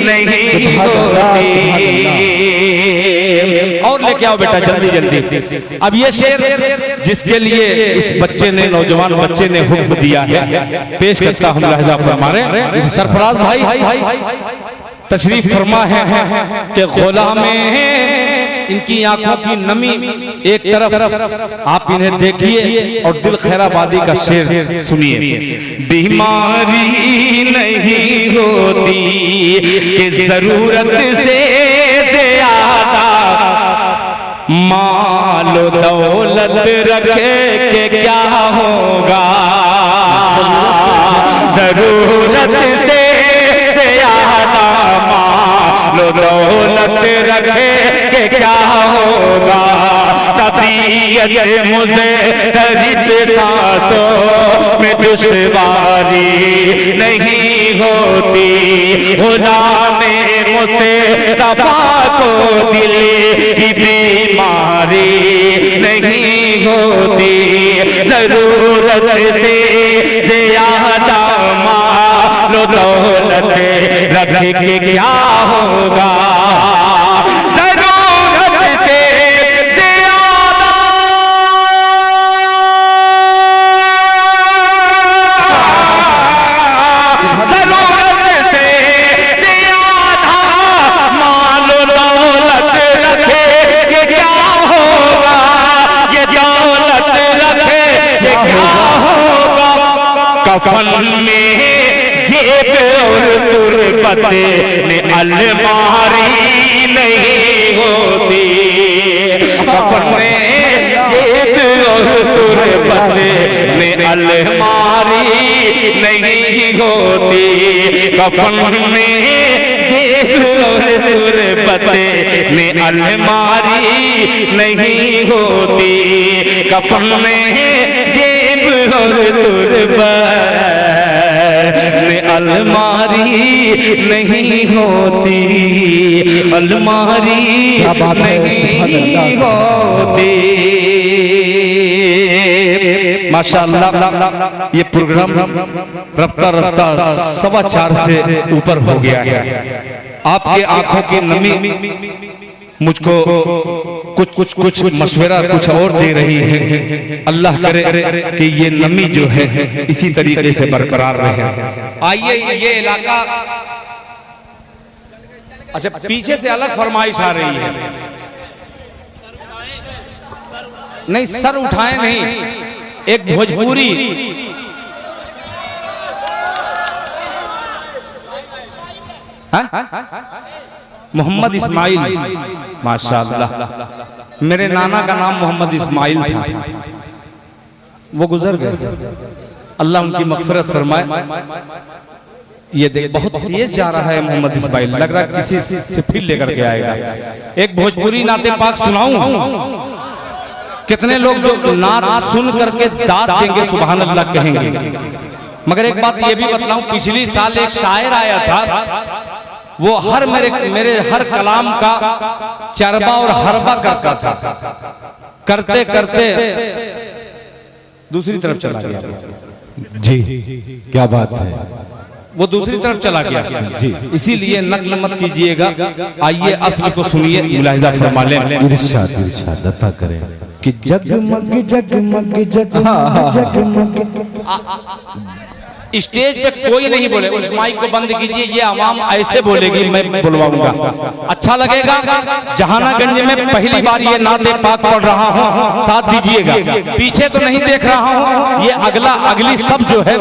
C: नहीं होती। और लेके आओ बेटा जल्दी जल्दी। अब ये शेर जिसके लिए इस बच्चे ने, नौजवान बच्चे ने हुक्म दिया है, पेश करता हूं। लहजा फरमा रहे सरफराज भाई, तशरीफ फरमा है कि गुलाम इनकी आंखों की नमी एक तरफ आप इन्हें देखिए और दिल खैराबादी का शेर सुनिए। बीमारी नहीं होती कि जरूरत से ज्यादा मालो दौलत रखे के क्या होगा, जरूरत से ज्यादा मालो दौलत रखे के क्या होगा। तबीयत मुझे दर्द सांसों में दुश्वारी नहीं होती, गुलाम मुझसे तबा को दिल की बीमारी नहीं होती, जरूरत से ज्यादा मालो दौलत रख के क्या होगा, जरूरत से ज्यादा मालो दौलत रखे के क्या होगा, ये दौलत रखे के क्या होगा। कफन में जेब और तुरबत में अलमारी नहीं होती, कफन में जेब और तुरबत में अलमारी नहीं होती, कफन में जेब और तुरबत में अलमारी नहीं होती, कफन में जेब और तुरबत में अलमारी नहीं होती, अलमारी नहीं होती। माशाअल्लाह ये प्रोग्राम रफ्ता रफ्ता 4:15 से ऊपर हो गया है। आपके आंखों की नमी मुझको कुछ मशवरा कुछ और दे रही है। अल्लाह करे कि ये नमी जो है इसी तरीके से बरकरार रहे। आइए ये इलाका, अच्छा पीछे से अलग फरमाइश आ रही है, नहीं सर उठाए नहीं, एक भोजपुरी मोहम्मद इस्माइल, माशाअल्लाह मेरे नाना का नाम मोहम्मद इस्माइल था, वो गुजर गए, अल्लाह उनकी मग़फ़िरत फरमाए। ये देख बहुत तेज जा रहा है मोहम्मद इस्माइल, लग रहा है किसी से फिर लेकर के आएगा। एक भोजपुरी नाते पाक सुनाऊं, कितने लोग जो नात सुन करके दाद देंगे सुभान अल्लाह कहेंगे। मगर एक बात ये भी बतलाऊं, पिछली साल एक शायर आया था, वो हर मेरे हर कलाम का चरबा और हरबा करता था, करते करते दूसरी तरफ चला गया।
B: जी क्या बात है,
C: वो दूसरी तरफ चला गया जी, इसीलिए नकल मत कीजिएगा। आइए असल को सुनिए, मुलाहिजा फरमा लें।
B: इरशाद अता करें कि जगमग जगमग जगमग जगमग।
C: स्टेज पे कोई नहीं बोले, उस माइक को बंद कीजिए, ये आवाम ऐसे बोलेगी, मैं बुलवाऊंगा। अच्छा लगेगा। जहानागंज में पहली बार ये नाते पाक पढ़ रहा हूँ, साथ दीजिएगा। पीछे तो नहीं देख रहा हूँ, ये अगली सब जो है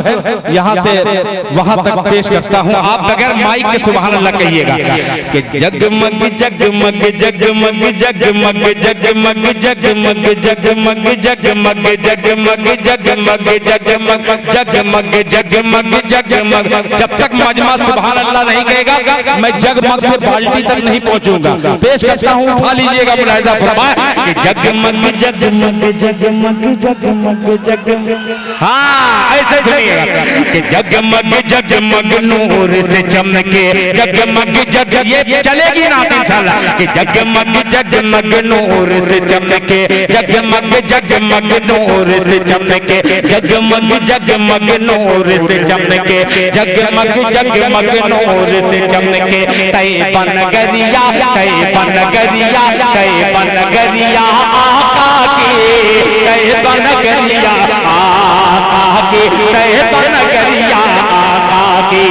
C: यहाँ से वहां तक पेश करता हूँ। आप बगैर माइक के सुभान अल्लाह कहिएगा कि जगमग जगमग जगमग जगमग जगमग जगमग जगमग जगमग जगमग जगमग जगमग जगमग जगमग जगमग। जब तक मजमा सुभान अल्लाह नहीं कहेगा मैं जगमग से बाल्टी तक नहीं पहुंचूंगा। पेश करता हूं, उठा लीजिएगा मुलाहिजा फरमाए कि जगमग जगमग जगमग जगमग जगमग। हाँ ऐसे सुनिएगा कि जगमग जगमग नूर से चमके जगमग जग, ये चलेगी ना इंशाल्लाह कि जगमग जगमग नूर से चमके जगमग जगमग नूर से चमके जगमग जगमग नूर से चमके जगमग जगमग नूर से चमके। तैयबा नगरिया तैयबा नगरिया तैयबा नगरिया आका की, तैयबा नगरिया आका की, तैयबा नगरिया आका की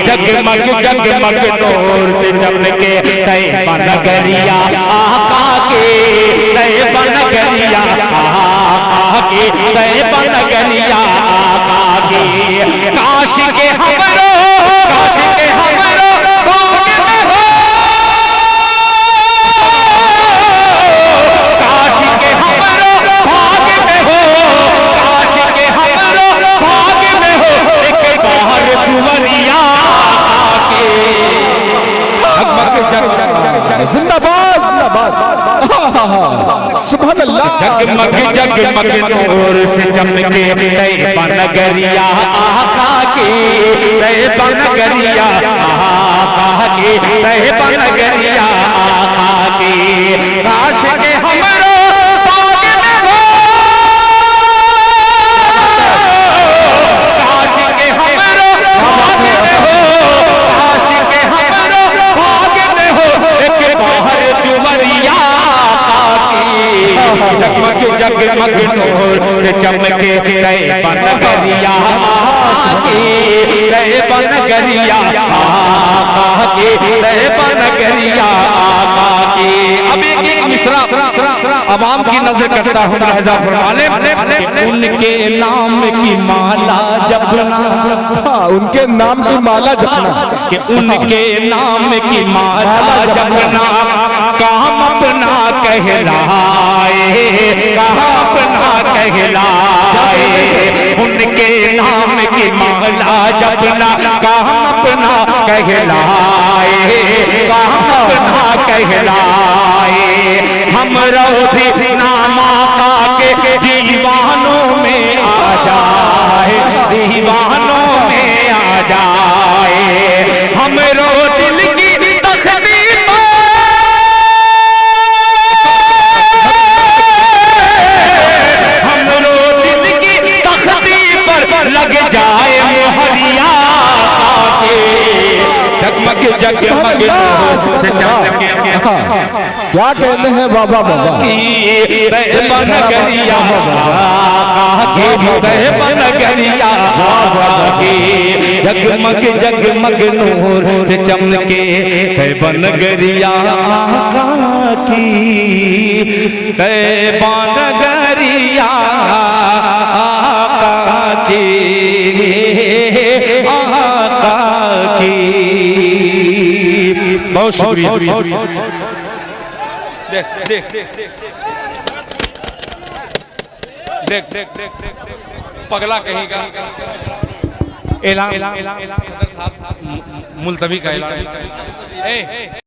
C: जगमग जगमग नूर से चमके तैयबा नगरिया आका की तैयबा नगरिया आका की तैयबा नगरिया आका की काश के हमरो काश के हमरो भाग में हो काश के हमरो भाग में हो काश के हमरो भाग में हो एक बार दुवरिया आके
B: जिंदाबाद जिंदाबाद सुभान अल्लाह
C: जगमग जगमग नूर से चमके तैयबा नगरिया आका की तैयबा नगरिया आका की तैयबा नगरिया आका की काश के हमरो भाग में हो काश के हमरो भाग में हो काश के हमरो भाग में हो एक बाहर दुवरिया जगमग जगमग नूर से चमके तैयबा नगरिया आके तैयबा नगरिया आके तैयबा नगरिया आके। अब एक मिसरा अवाम की नजर करता हूँ लहजा फरमाने उनके नाम की माला जपना
B: उनके नाम की माला जपना
C: कि उनके नाम की माला जपना काम अपना कहलाए काम अपना कहलाए उनके नाम की माला जपना काम अपना कहलाए काम अपना कहलाए हम भी नाम आका के दीवानों में आ जाए दीवानों में आ जाए हम दिल की तख्ती पर हम दिल की तख्ती पर लग जाए मोहरिया आके जगमग जगमग से चमके
B: क्या कहते हैं बाबा बाबा
C: तैयबा नगरिया आका की तैयबा नगरिया आका की जगमग जगमग नूर से चमके तैयबा नगरिया आका की तैयबा नगरिया आका की आका की। बहुत शुक्रिया देख देख देख देख देख देख पगला कहीं का ऐलान सदर साहब मुलतवी का ऐलान